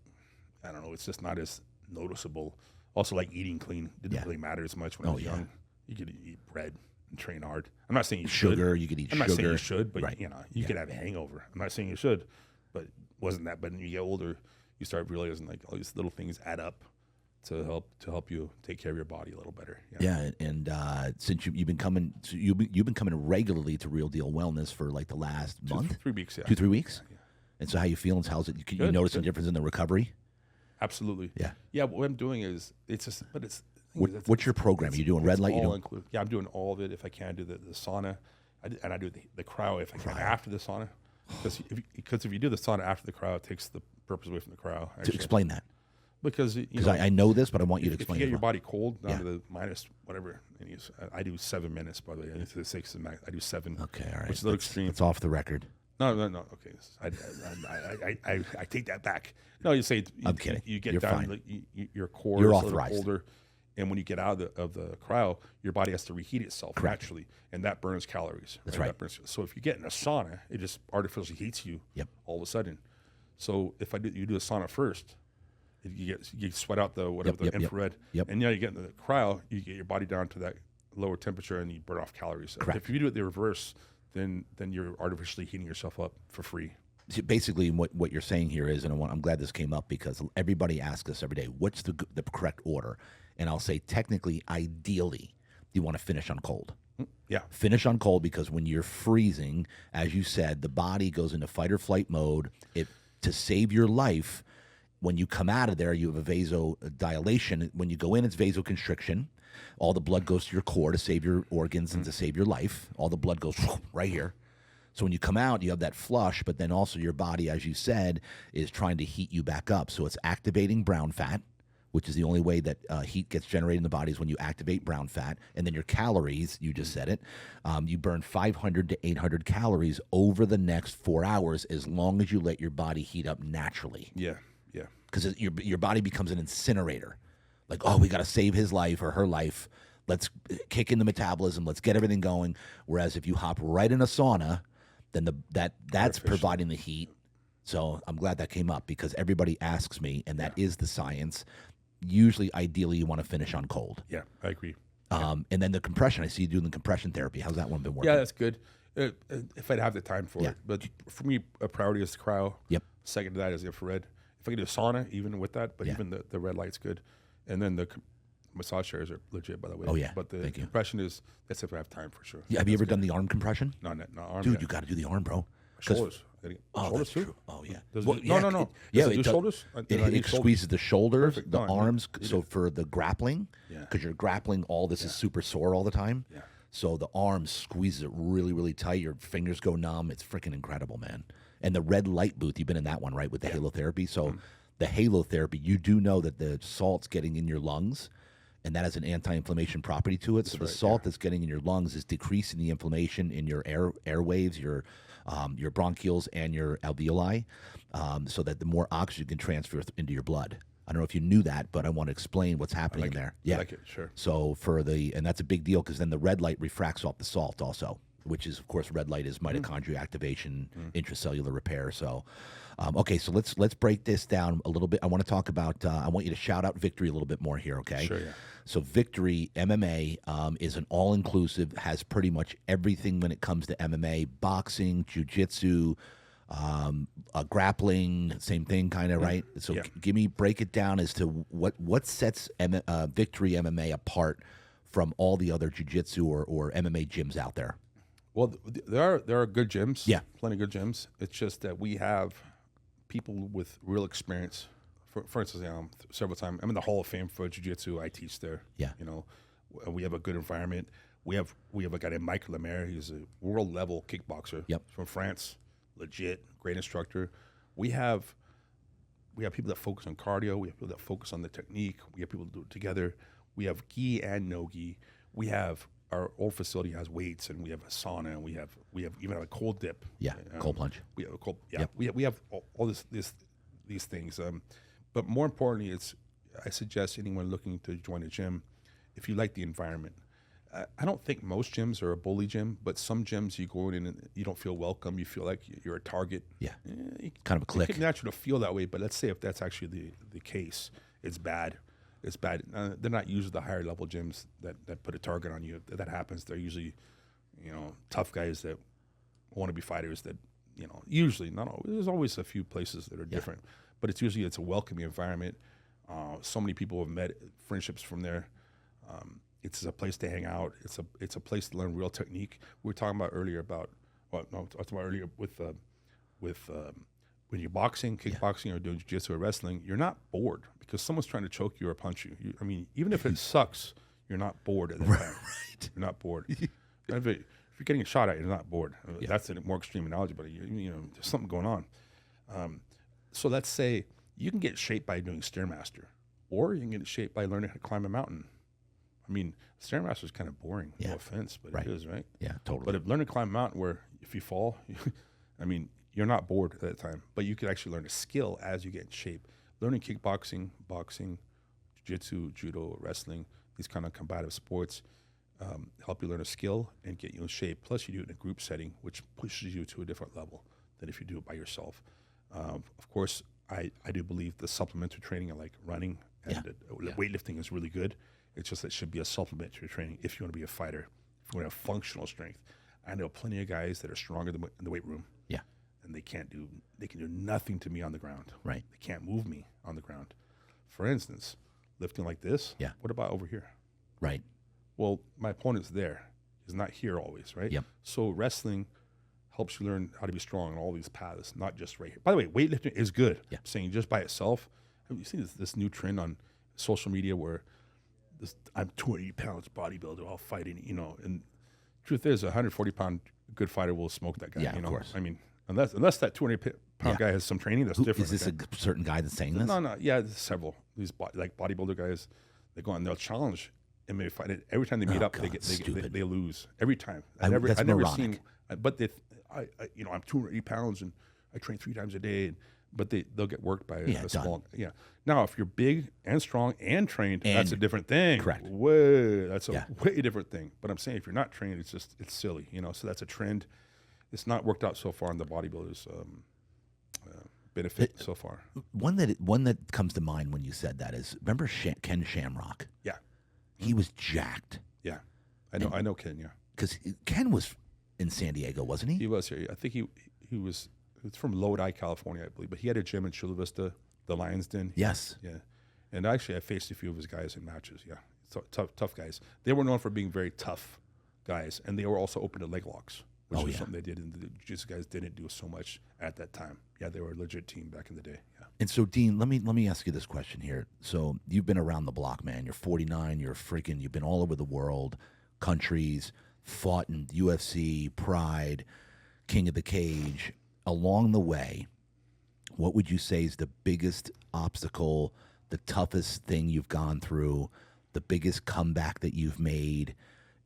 just not as noticeable. Also, like eating clean didn't really matter as much when I was young. You could eat bread and train hard. I'm not saying you sugar. should. You could eat I'm sugar. not saying you should, but right. You could have a hangover. I'm not saying you should, but wasn't that? But when you get older, you start realizing like all these little things add up to help you take care of your body a little better. Yeah, and since you've been coming regularly to Real Deal Wellness for like the last month, 3 weeks, 2-3 weeks. Yeah. And so how you feeling? How's it? You notice a difference in the recovery? Absolutely. Yeah. Yeah. What I'm doing is what's your program? Are you doing red light? Yeah, I'm doing all of it. If I can, do the sauna, I do the cryo if I can after the sauna, because if you do the sauna after the cryo, it takes the purpose away from the cryo. To explain that. Because I know this, but I want you to explain. If you get your body cold down to the minus whatever, I do 7 minutes. By the way, I get to the 6 and I do 7. Okay, all right. Which is a little extreme. It's off the record. No. Okay, I take that back. No, you say I'm kidding. You get You're down, fine. your core You're is authorized. a little colder, and when you get out of the cryo, your body has to reheat itself naturally, and that burns calories. That's right. So if you get in a sauna, it just artificially heats you. Yep. All of a sudden. So if you do a sauna first, you sweat out the infrared, and you get in the cryo, you get your body down to that lower temperature, and you burn off calories. Correct. If you do it the reverse, then you're artificially heating yourself up for free. See, basically, what you're saying here is, and I'm glad this came up because everybody asks us every day, what's the correct order? And I'll say, technically, ideally, you want to finish on cold. Yeah. Finish on cold because when you're freezing, as you said, the body goes into fight or flight mode. To save your life, when you come out of there, you have a vasodilation. When you go in, it's vasoconstriction. All the blood goes to your core to save your organs and to save your life. All the blood goes right here. So when you come out, you have that flush, but then also your body, as you said, is trying to heat you back up. So it's activating brown fat, which is the only way that heat gets generated in the body is when you activate brown fat. And then your calories, you just said it, you burn 500 to 800 calories over the next 4 hours as long as you let your body heat up naturally. Yeah. Because your body becomes an incinerator. Like, oh, we got to save his life or her life. Let's kick in the metabolism. Let's get everything going. Whereas if you hop right in a sauna, then that's providing the heat. So I'm glad that came up because everybody asks me, and that is the science. Usually, ideally, you want to finish on cold. Yeah, I agree. And then the compression. I see you doing the compression therapy. How's that one been working? Yeah, that's good. If I'd have the time for it. But for me, a priority is the cryo. Yep. Second to that is infrared. If I could do a sauna, even with that, but even the red light's good. And then the massage chairs are legit, by the way. Oh, yeah. But the compression that's if I have time for sure. Yeah, have you ever done the arm compression? No, arm. Dude, you got to do the arm, bro. Shoulders. Oh, shoulders that's too? true. Oh, yeah. No. Yeah, Does it do does- shoulders? It squeezes the shoulders, Perfect. the No, arms. you So did. for the grappling, Yeah. because you're grappling, all this is super sore all the time. Yeah. So the arms squeezes it really, really tight. Your fingers go numb. It's freaking incredible, man. And the red light booth, you've been in that one, right, with the halotherapy? So the halotherapy, you do know that the salt's getting in your lungs, and that has an anti-inflammation property to it. So the salt that's getting in your lungs is decreasing the inflammation in your airwaves, your bronchioles, and your alveoli, so that the more oxygen can transfer into your blood. I don't know if you knew that, but I want to explain what's happening in there. I like it, sure. So and that's a big deal because then the red light refracts off the salt also, which is, of course, red light is mitochondria activation, intracellular repair. So, okay, so let's break this down a little bit. I want to talk about. I want you to shout out Victory a little bit more here, okay? Sure, yeah. So Victory MMA is an all-inclusive, has pretty much everything when it comes to MMA: boxing, jiu-jitsu, grappling, same thing, kind of, right? So break it down as to what sets Victory MMA apart from all the other jiu-jitsu or MMA gyms out there. Well, there are good gyms. Yeah. Plenty of good gyms. It's just that we have people with real experience. For instance, several times I'm in the Hall of Fame for Jiu-Jitsu. I teach there. Yeah. We have a good environment. We have a guy named Mike Lemaire. He's a world level kickboxer. Yep. From France. Legit, great instructor. We have people that focus on cardio. We have people that focus on the technique. We have people that do it together. We have gi and no gi. We have our old facility has weights, and we have a sauna, and we have even a cold dip. Yeah, cold plunge. We have a cold. Yeah, we have all these things. But more importantly, I suggest anyone looking to join a gym, if you like the environment. I don't think most gyms are a bully gym, but some gyms you go in and you don't feel welcome. You feel like you're a target. Yeah, kind of a clique. It's natural to feel that way, but let's say if that's actually the case, it's bad. It's bad. They're not usually the higher level gyms that put a target on you. If that happens, they're usually, tough guys that want to be fighters. That usually not always. There's always a few places that are different, but it's usually a welcoming environment. So many people have met friendships from there. It's a place to hang out. It's a place to learn real technique. We were talking about earlier with when you're boxing, kickboxing, or doing jiu-jitsu or wrestling, you're not bored because someone's trying to choke you or punch you. I mean, even if it sucks, you're not bored at that time. Right. You're not bored. If you're getting a shot at, you're not bored. That's a more extreme analogy, but there's something going on. So let's say you can get shaped by doing Stairmaster, or you can get shaped by learning how to climb a mountain. I mean, Stairmaster is kind of boring. No offense, but it is, right? Yeah, totally. But if learning to climb a mountain where if you fall, you're not bored at that time. But you could actually learn a skill as you get in shape. Learning kickboxing, boxing, jiu-jitsu, judo, wrestling, these kind of combative sports help you learn a skill and get you in shape. Plus, you do it in a group setting, which pushes you to a different level than if you do it by yourself. Of course, I do believe the supplementary training, like running and weightlifting, is really good. It's just that it should be a supplement to your training if you want to be a fighter, if you want to have functional strength. I know plenty of guys that are stronger in the weight room. Yeah. And they can do nothing to me on the ground. Right. They can't move me on the ground. For instance, lifting like this. Yeah. What about over here? Right. Well, my opponent's there. He's not here always, right? Yep. So wrestling helps you learn how to be strong on all these paths, not just right here. By the way, weightlifting is good. Yeah. I'm saying just by itself. Have you seen this new trend on social media where I'm 280 pounds bodybuilder, all fighting, and truth is, a 140-pound good fighter will smoke that guy. Yeah, of course. I mean, unless that 200-pound guy has some training, that's different. Is this a certain guy that's saying this? No. Yeah, there's several. These bodybuilder guys, they go on, they'll challenge MMA fight it. Every time they meet up, they lose every time. I've never seen. But I'm 280 pounds and I train 3 times a day. But they'll get worked by a small. Yeah. Now, if you're big and strong and trained, that's a different thing. Correct. That's a way different thing. But I'm saying if you're not trained, it's silly. So that's a trend. It's not worked out so far in the bodybuilders' benefit so far. One that comes to mind when you said that is, remember Ken Shamrock? Yeah. He was jacked. Yeah. I know Ken, yeah. Because Ken was in San Diego, wasn't he? He was here. I think he was. It's from Lodi, California, I believe. But he had a gym in Chula Vista, the Lions Den. Yes. Yeah. And actually, I faced a few of his guys in matches. Yeah. So, tough guys. They were known for being very tough guys, and they were also open to leg locks. which was something they did, and the Jiu-Jitsu guys didn't do so much at that time. Yeah, they were a legit team back in the day. Yeah. And so, Dean, let me ask you this question here. So you've been around the block, man. You're 49. You've been all over the world, countries, fought in UFC, Pride, King of the Cage. Along the way, what would you say is the biggest obstacle, the toughest thing you've gone through, the biggest comeback that you've made,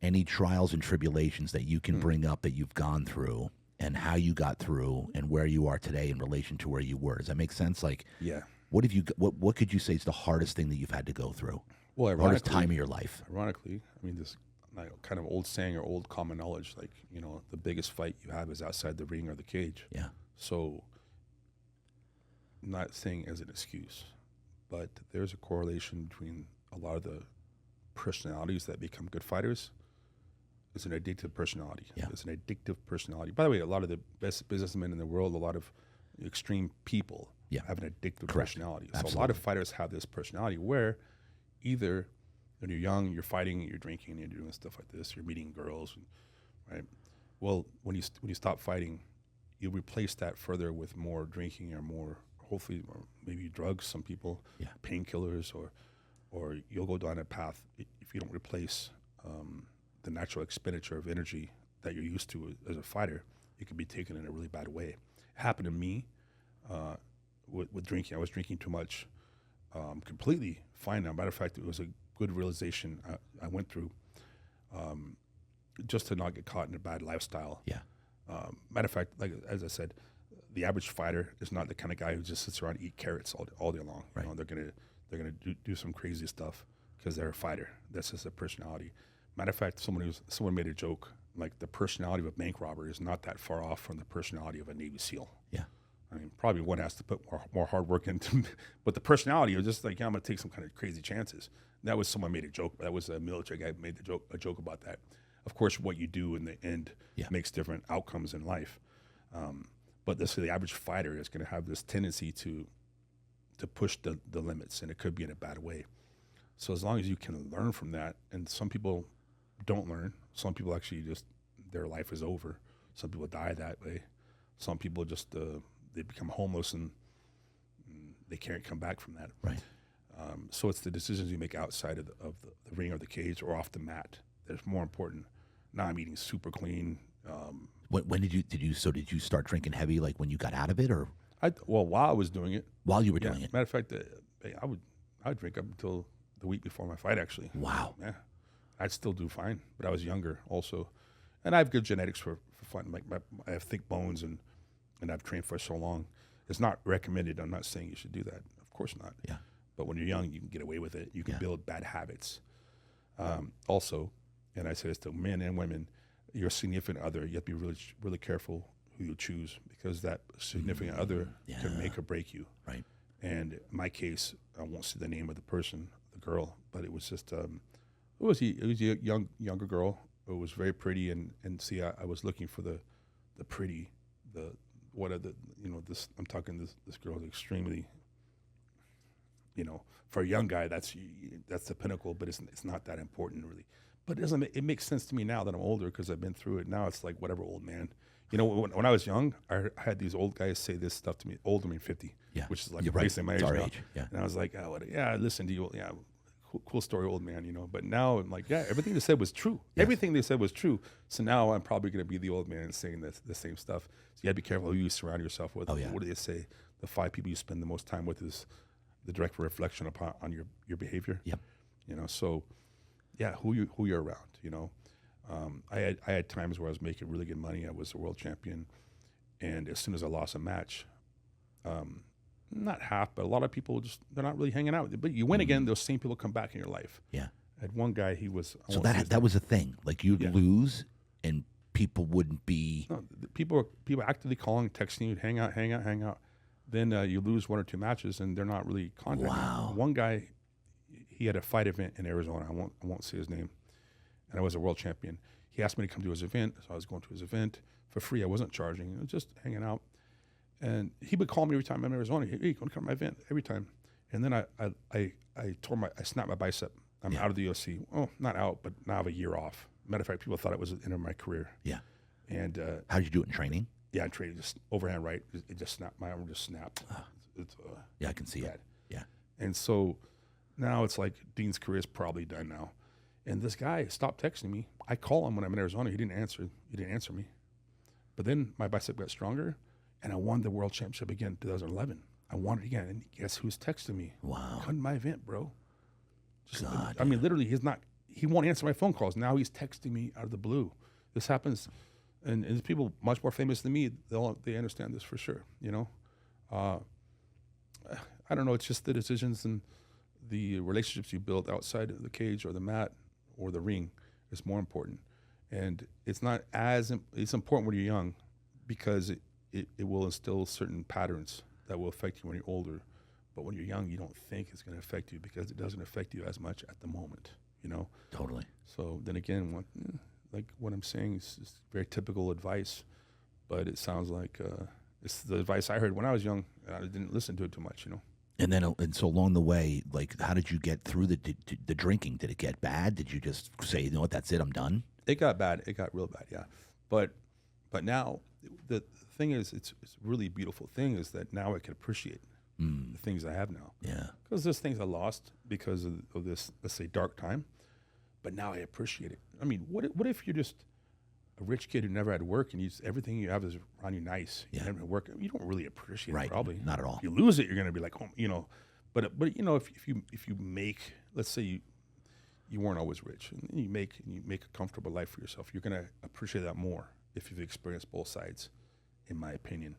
any trials and tribulations that you can bring up that you've gone through, and how you got through and where you are today in relation to where you were? Does that make sense? Like, Yeah. what could you say is the hardest thing that you've had to go through? Well, Hardest time of your life? Ironically, I mean, this kind of old saying or old common knowledge, like, the biggest fight you have is outside the ring or the cage. Yeah. So, I'm not saying as an excuse, but there's a correlation between a lot of the personalities that become good fighters. It's an addictive personality. Yeah. It's an addictive personality. By the way, a lot of the best businessmen in the world, a lot of extreme people have an addictive personality. Absolutely. So a lot of fighters have this personality where either when you're young, you're fighting, you're drinking, and you're doing stuff like this, you're meeting girls, right? Well, when you stop fighting, you replace that further with more drinking or more, hopefully, or maybe drugs, some people, painkillers, or you'll go down a path if you don't replace the natural expenditure of energy that you're used to as a fighter. It can be taken in a really bad way. It happened to me with drinking. I was drinking too much, completely fine now. Matter of fact, it was a good realization I went through just to not get caught in a bad lifestyle. Yeah. Matter of fact, like as I said, the average fighter is not the kind of guy who just sits around and eat carrots all day long. Right. They're gonna do some crazy stuff because they're a fighter. That's just their personality. Matter of fact, someone made a joke, like the personality of a bank robber is not that far off from the personality of a Navy SEAL. Yeah. I mean, probably one has to put more hard work into, but the personality is just like, I'm going to take some kind of crazy chances. That was someone made a joke. That was a military guy made a joke about that. Of course, what you do in the end makes different outcomes in life. But the average fighter is going to have this tendency to push the limits, and it could be in a bad way. So as long as you can learn from that, and some people don't learn. Some people actually just, their life is over. Some people die that way. Some people just, they become homeless and they can't come back from that. Right. So it's the decisions you make outside of the ring or the cage or off the mat that's more important. Now I'm eating super clean. When did you start drinking heavy? Like when you got out of it, or while I was doing it. While you were doing it. Matter of fact, I would drink up until the week before my fight. Actually. Wow. Yeah, I'd still do fine, but I was younger also, and I have good genetics for fun. Like I have thick bones and I've trained for so long. It's not recommended. I'm not saying you should do that. Of course not. Yeah. But when you're young, you can get away with it. You can build bad habits. Also, and I say this to men and women, your significant other, you have to be really, really careful who you choose, because that significant other can make or break you. Right. And in my case, I won't say the name of the person, the girl, but it was just, it was a younger girl. It was very pretty, and see, I was looking for the pretty, I'm talking this girl is extremely, for a young guy, that's the pinnacle, but it's not that important really. But it makes sense to me now that I'm older, because I've been through it. Now it's like, whatever, old man. When I was young, I had these old guys say this stuff to me, older than 50, which is like basically my age now. Yeah. And I was like, I listened to you. Yeah, cool story, old man, But now I'm like, everything they said was true. Yes. Everything they said was true. So now I'm probably going to be the old man saying the same stuff. So you got to be careful who you surround yourself with. Oh, yeah. What do they say? The 5 people you spend the most time with is the direct reflection on your behavior. Yep. So who you're around. I had times where I was making really good money. I was a world champion, and as soon as I lost a match, not half, but a lot of people they're not really hanging out. But you win again, those same people come back in your life. Yeah. I had one guy, he was... So that was a thing. Like you'd lose, and people wouldn't be... No, people actively calling, texting you, hang out. Then you lose 1 or 2 matches, and they're not really contacting you. Wow. One guy, he had a fight event in Arizona. I won't say his name. And I was a world champion. He asked me to come to his event, so I was going to his event for free. I wasn't charging. I was just hanging out. And he would call me every time I'm in Arizona. Hey, you want to come to my event? Every time. And then I snapped my bicep. I'm out of the UFC. Oh, not out, but now I have a year off. Matter of fact, people thought it was the end of my career. Yeah. And how did you do it in training? yeah, I trained just overhand right. It just snapped. My arm just snapped. It's, Yeah, I can see bad. it. Yeah. And so now it's like Dean's career is probably done now. And this guy stopped texting me. I call him when I'm in Arizona. He didn't answer. He didn't answer me. But then my bicep got stronger, and I won the world championship again in 2011. I won it again, and guess who's texting me? Wow. Come to my event, bro. God, I mean, literally, he won't answer my phone calls. Now he's texting me out of the blue. This happens, and there's people much more famous than me. They understand this for sure. You know, I don't know. It's just the decisions and the relationships you build outside of the cage or the mat or the ring is more important. And it's not it's important when you're young because it will instill certain patterns that will affect you when you're older. But when you're young, you don't think it's going to affect you because it doesn't affect you as much at the moment, you know? Totally. So then again, like what I'm saying is very typical advice, but it sounds like it's the advice I heard when I was young. And I didn't listen to it too much, you know? And so along the way, like, how did you get through the drinking? Did it get bad? Did you just say, you know what, that's it, I'm done? It got bad. It got real bad, yeah. But now the thing is, it's a really beautiful thing is that now I can appreciate the things I have now. Yeah. Because there's things I lost because of this, let's say, dark time. But now I appreciate it. I mean, what if you're just a rich kid who never had work and everything you have is around you nice? Yeah. You never had work. You don't really appreciate Right. it, probably. Not at all. If you lose it, you're going to be like, oh, you know. But you know, if you make, let's say you weren't always rich, and you make a comfortable life for yourself, you're going to appreciate that more if you've experienced both sides, in my opinion.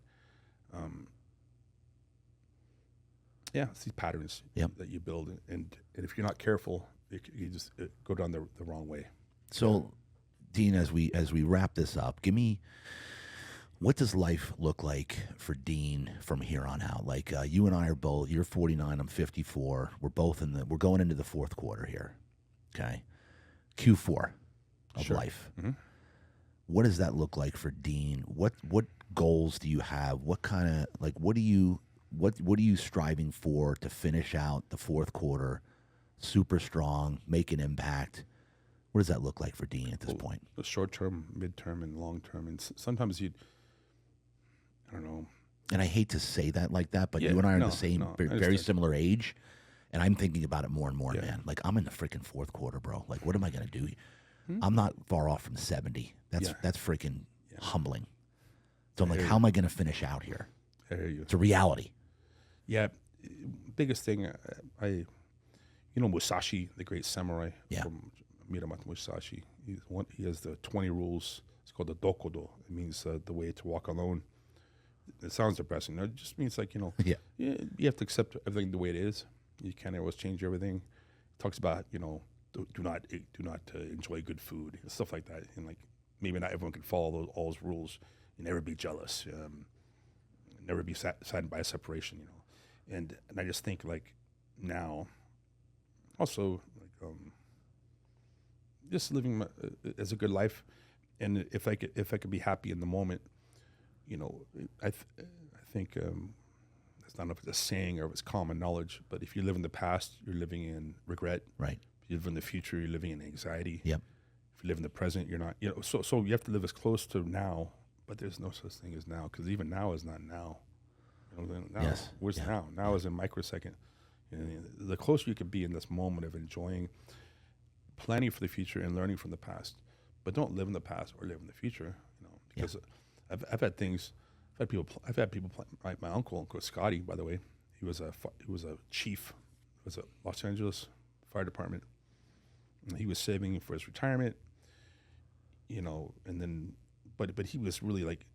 Yeah, it's these patterns that you build, and if you're not careful, you just go down the wrong way. So, Dean, as we wrap this up, give me, what does life look like for Dean from here on out? Like, you and I are both, you're 49, I'm 54. We're both we're going into the fourth quarter here. Okay. Q4 of life. Mm-hmm. What does that look like for Dean? What goals do you have? What kind of, like, what are you striving for to finish out the fourth quarter super strong, make an impact? What does that look like for Dean at this point? The short term, mid-term, and long term. And sometimes I don't know. And I hate to say that like that, but you and I are the same, very similar age. And I'm thinking about it more and more, man. Like, I'm in the freaking fourth quarter, bro. Like, what am I going to do? I'm not far off from 70. That's freaking humbling. So I'm like, how am I going to finish out here? I hear you. It's a reality. Yeah. Biggest thing, you know Musashi, the great samurai from Miramata Musashi. He has the 20 rules. It's called the Dokodo. It means the way to walk alone. It sounds depressing. It just means like, you know, you have to accept everything the way it is. You can't always change everything. It talks about, you know, do not enjoy good food and stuff like that. And like, maybe not everyone can follow all those rules. You never be jealous. Never be saddened by a separation, you know. And I just think like now, also like just living as a good life, and if I could be happy in the moment, you know, I think I don't know if it's a saying or if it's common knowledge, but if you live in the past, you're living in regret. Right. If you live in the future, you're living in anxiety. Yep. If you live in the present, you're not. You know, so you have to live as close to now, but there's no such thing as now, because even now is not now. You know, now, where's now? Now is a microsecond. And the closer you can be in this moment of enjoying, planning for the future and learning from the past, but don't live in the past or live in the future. You know, because I've had things. I've had people. My uncle Scotty, by the way, he was a chief. It was a Los Angeles Fire Department. And he was saving for his retirement. You know, and then, but he was really like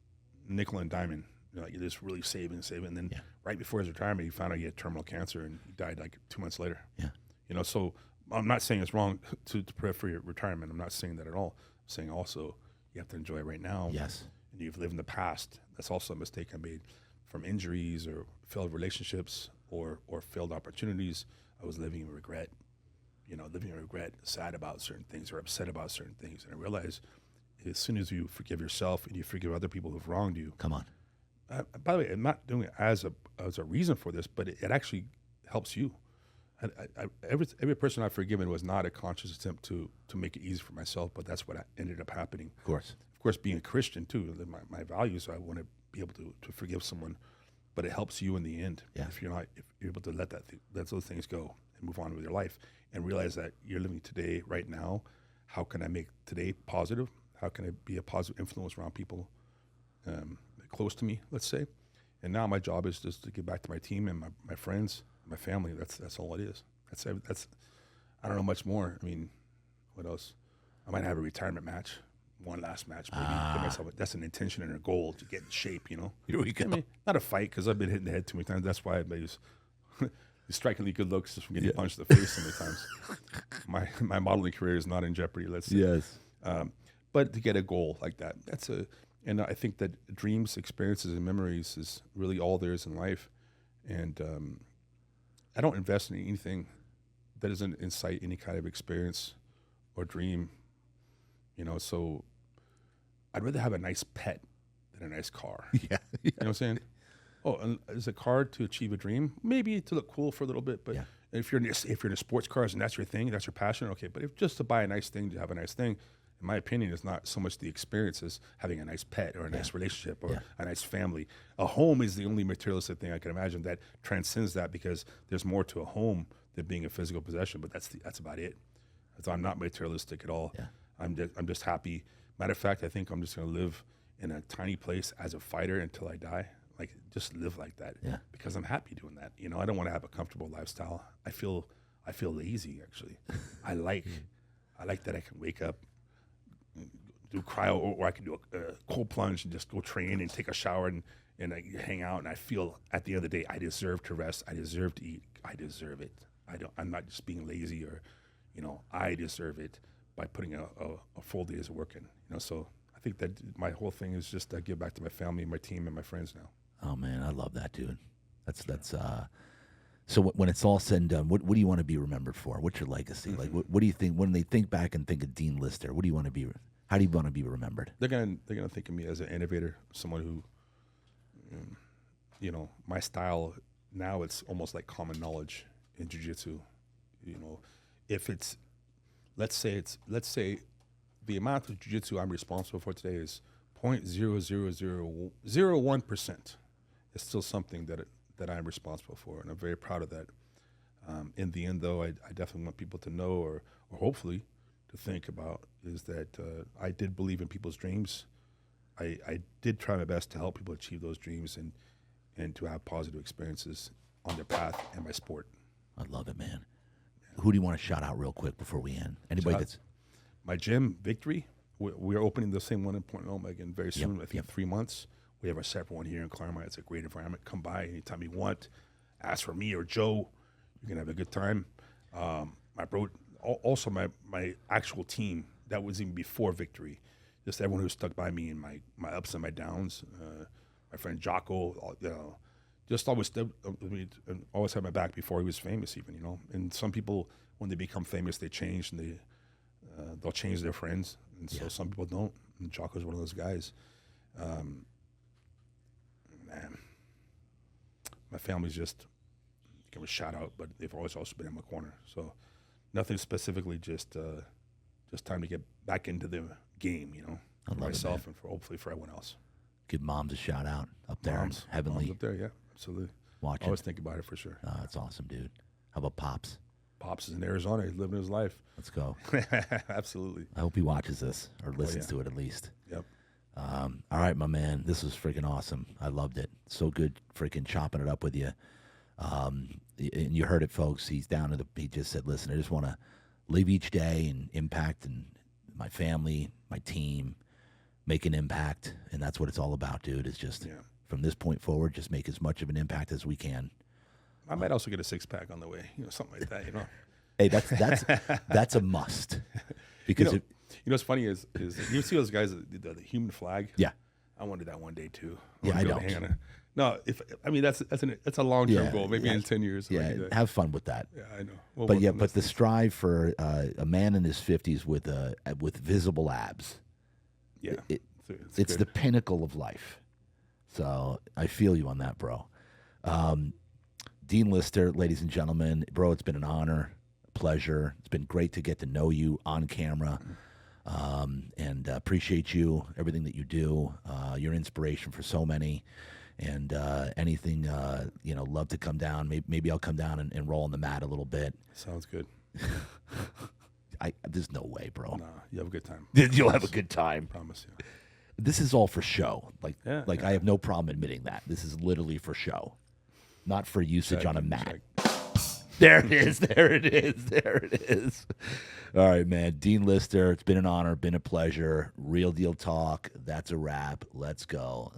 nickel and diamond. You know, like just really saving, and then right before his retirement, he found out he had terminal cancer, and he died like 2 months later. Yeah. You know, so I'm not saying it's wrong to prepare for your retirement. I'm not saying that at all. I'm saying also you have to enjoy it right now. Yes. And you've lived in the past. That's also a mistake I made from injuries or failed relationships or failed opportunities. I was living in regret, sad about certain things or upset about certain things. And I realized as soon as you forgive yourself and you forgive other people who've wronged you. Come on. By the way, I'm not doing it as a reason for this, but it actually helps you. Every person I've forgiven was not a conscious attempt to make it easy for myself, but that's what ended up happening. Of course. of course, being a Christian too, my values, I want to be able to forgive someone, but it helps you in the end if you're able to let those things go and move on with your life and realize that you're living today, right now. How can I make today positive? How can I be a positive influence around people close to me, let's say? And now my job is just to get back to my team and my friends, my family. That's all it is. That's I don't know much more. I mean, what else? I might have a retirement match, one last match, maybe. Give myself that's an intention and a goal to get in shape, you know? Here we go. I mean, not a fight, because I've been hit in the head too many times. That's why I use strikingly good looks just from getting punched in the face so many times. My modeling career is not in jeopardy, let's say. Yes. But to get a goal like that, and I think that dreams, experiences, and memories is really all there is in life. And I don't invest in anything that doesn't incite any kind of experience or dream, you know. So I'd rather have a nice pet than a nice car. Yeah. You know what I'm saying? Oh, and is a car to achieve a dream? Maybe to look cool for a little bit, but if you're in a sports cars and that's your thing, that's your passion, okay. But if just to buy a nice thing, to have a nice thing, in my opinion, is not so much the experience as having a nice pet or a nice relationship or a nice family. A home is the only materialistic thing I can imagine that transcends that, because there's more to a home than being a physical possession. But that's about it. So I'm not materialistic at all. Yeah. I'm just happy. Matter of fact, I think I'm just going to live in a tiny place as a fighter until I die. Like, just live like that, because I'm happy doing that. You know, I don't want to have a comfortable lifestyle. I feel lazy, actually. I like that I can wake up, do cryo, or I can do a cold plunge and just go train and take a shower and I hang out, and I feel at the end of the day I deserve to rest. I deserve to eat. I deserve it. I'm not just being lazy, or, you know, I deserve it by putting a full day's work in. You know, so I think that my whole thing is just to give back to my family, my team, and my friends now. Oh man, I love that, dude. That's so when it's all said and done, what do you want to be remembered for? What's your legacy? Like, what do you think when they think back and think of Dean Lister? What do you want to be? How do you want to be remembered? They're gonna think of me as an innovator, someone who, you know, my style now, it's almost like common knowledge in Jiu Jitsu. You know, if it's let's say the amount of Jiu Jitsu I'm responsible for today is 0.00001%. It's still something that I'm responsible for, and I'm very proud of that. In the end, though, I definitely want people to know, or hopefully to think about, is that I did believe in people's dreams. I did try my best to help people achieve those dreams and to have positive experiences on their path in my sport. I love it, man. Yeah. Who do you want to shout out real quick before we end? Anybody that's... My gym, Victory. We're opening the same one in Point Loma again very soon. I think 3 months. We have a separate one here in Claremont. It's a great environment. Come by anytime you want. Ask for me or Joe. You're gonna have a good time. Also my actual team, that was even before Victory. Just everyone who stuck by me in my ups and my downs. My friend Jocko, you know, just always had my back before he was famous, even, you know. And some people, when they become famous, they change, and they'll change their friends, and so some people don't. And Jocko's one of those guys. Man, my family's just give a shout out, but they've always also been in my corner. So nothing specifically, just time to get back into the game, you know, for myself and hopefully for everyone else. Give moms a shout out up there, in heavenly. Moms up there, yeah, absolutely. Watch. Always think about it for sure. That's awesome, dude. How about Pops? Pops is in Arizona. He's living his life. Let's go. Absolutely. I hope he watches this or listens to it at least. Yep. All right, my man. This was freaking awesome. I loved it. So good freaking chopping it up with you. And you heard it, folks. He's down to he just said, listen, I just want to live each day and impact and my family, my team, make an impact. And that's what it's all about, dude. It's just from this point forward, just make as much of an impact as we can. I might also get a 6-pack on the way, you know, something like that, you know. Hey, that's a must. Because you know what's funny is you see those guys the human flag. Yeah, I want to do that one day too. I don't. That's a long term goal. Maybe in 10 years. Yeah, have fun with that. Yeah, I know. But the strive for a man in his 50s with visible abs. Yeah, it's the pinnacle of life. So I feel you on that, bro. Dean Lister, ladies and gentlemen, bro, it's been an honor, a pleasure. It's been great to get to know you on camera. And appreciate you, everything that you do. You're an inspiration for so many. And anything, love to come down. Maybe I'll come down and roll on the mat a little bit. Sounds good. There's no way, bro. Nah, you have a good time. You'll have a good time. Promise you. This is all for show. Yeah. I have no problem admitting that. This is literally for show, not for usage on a mat. There it is. There it is. There it is. All right, man. Dean Lister, it's been an honor, been a pleasure. Real Deal Talk. That's a wrap. Let's go.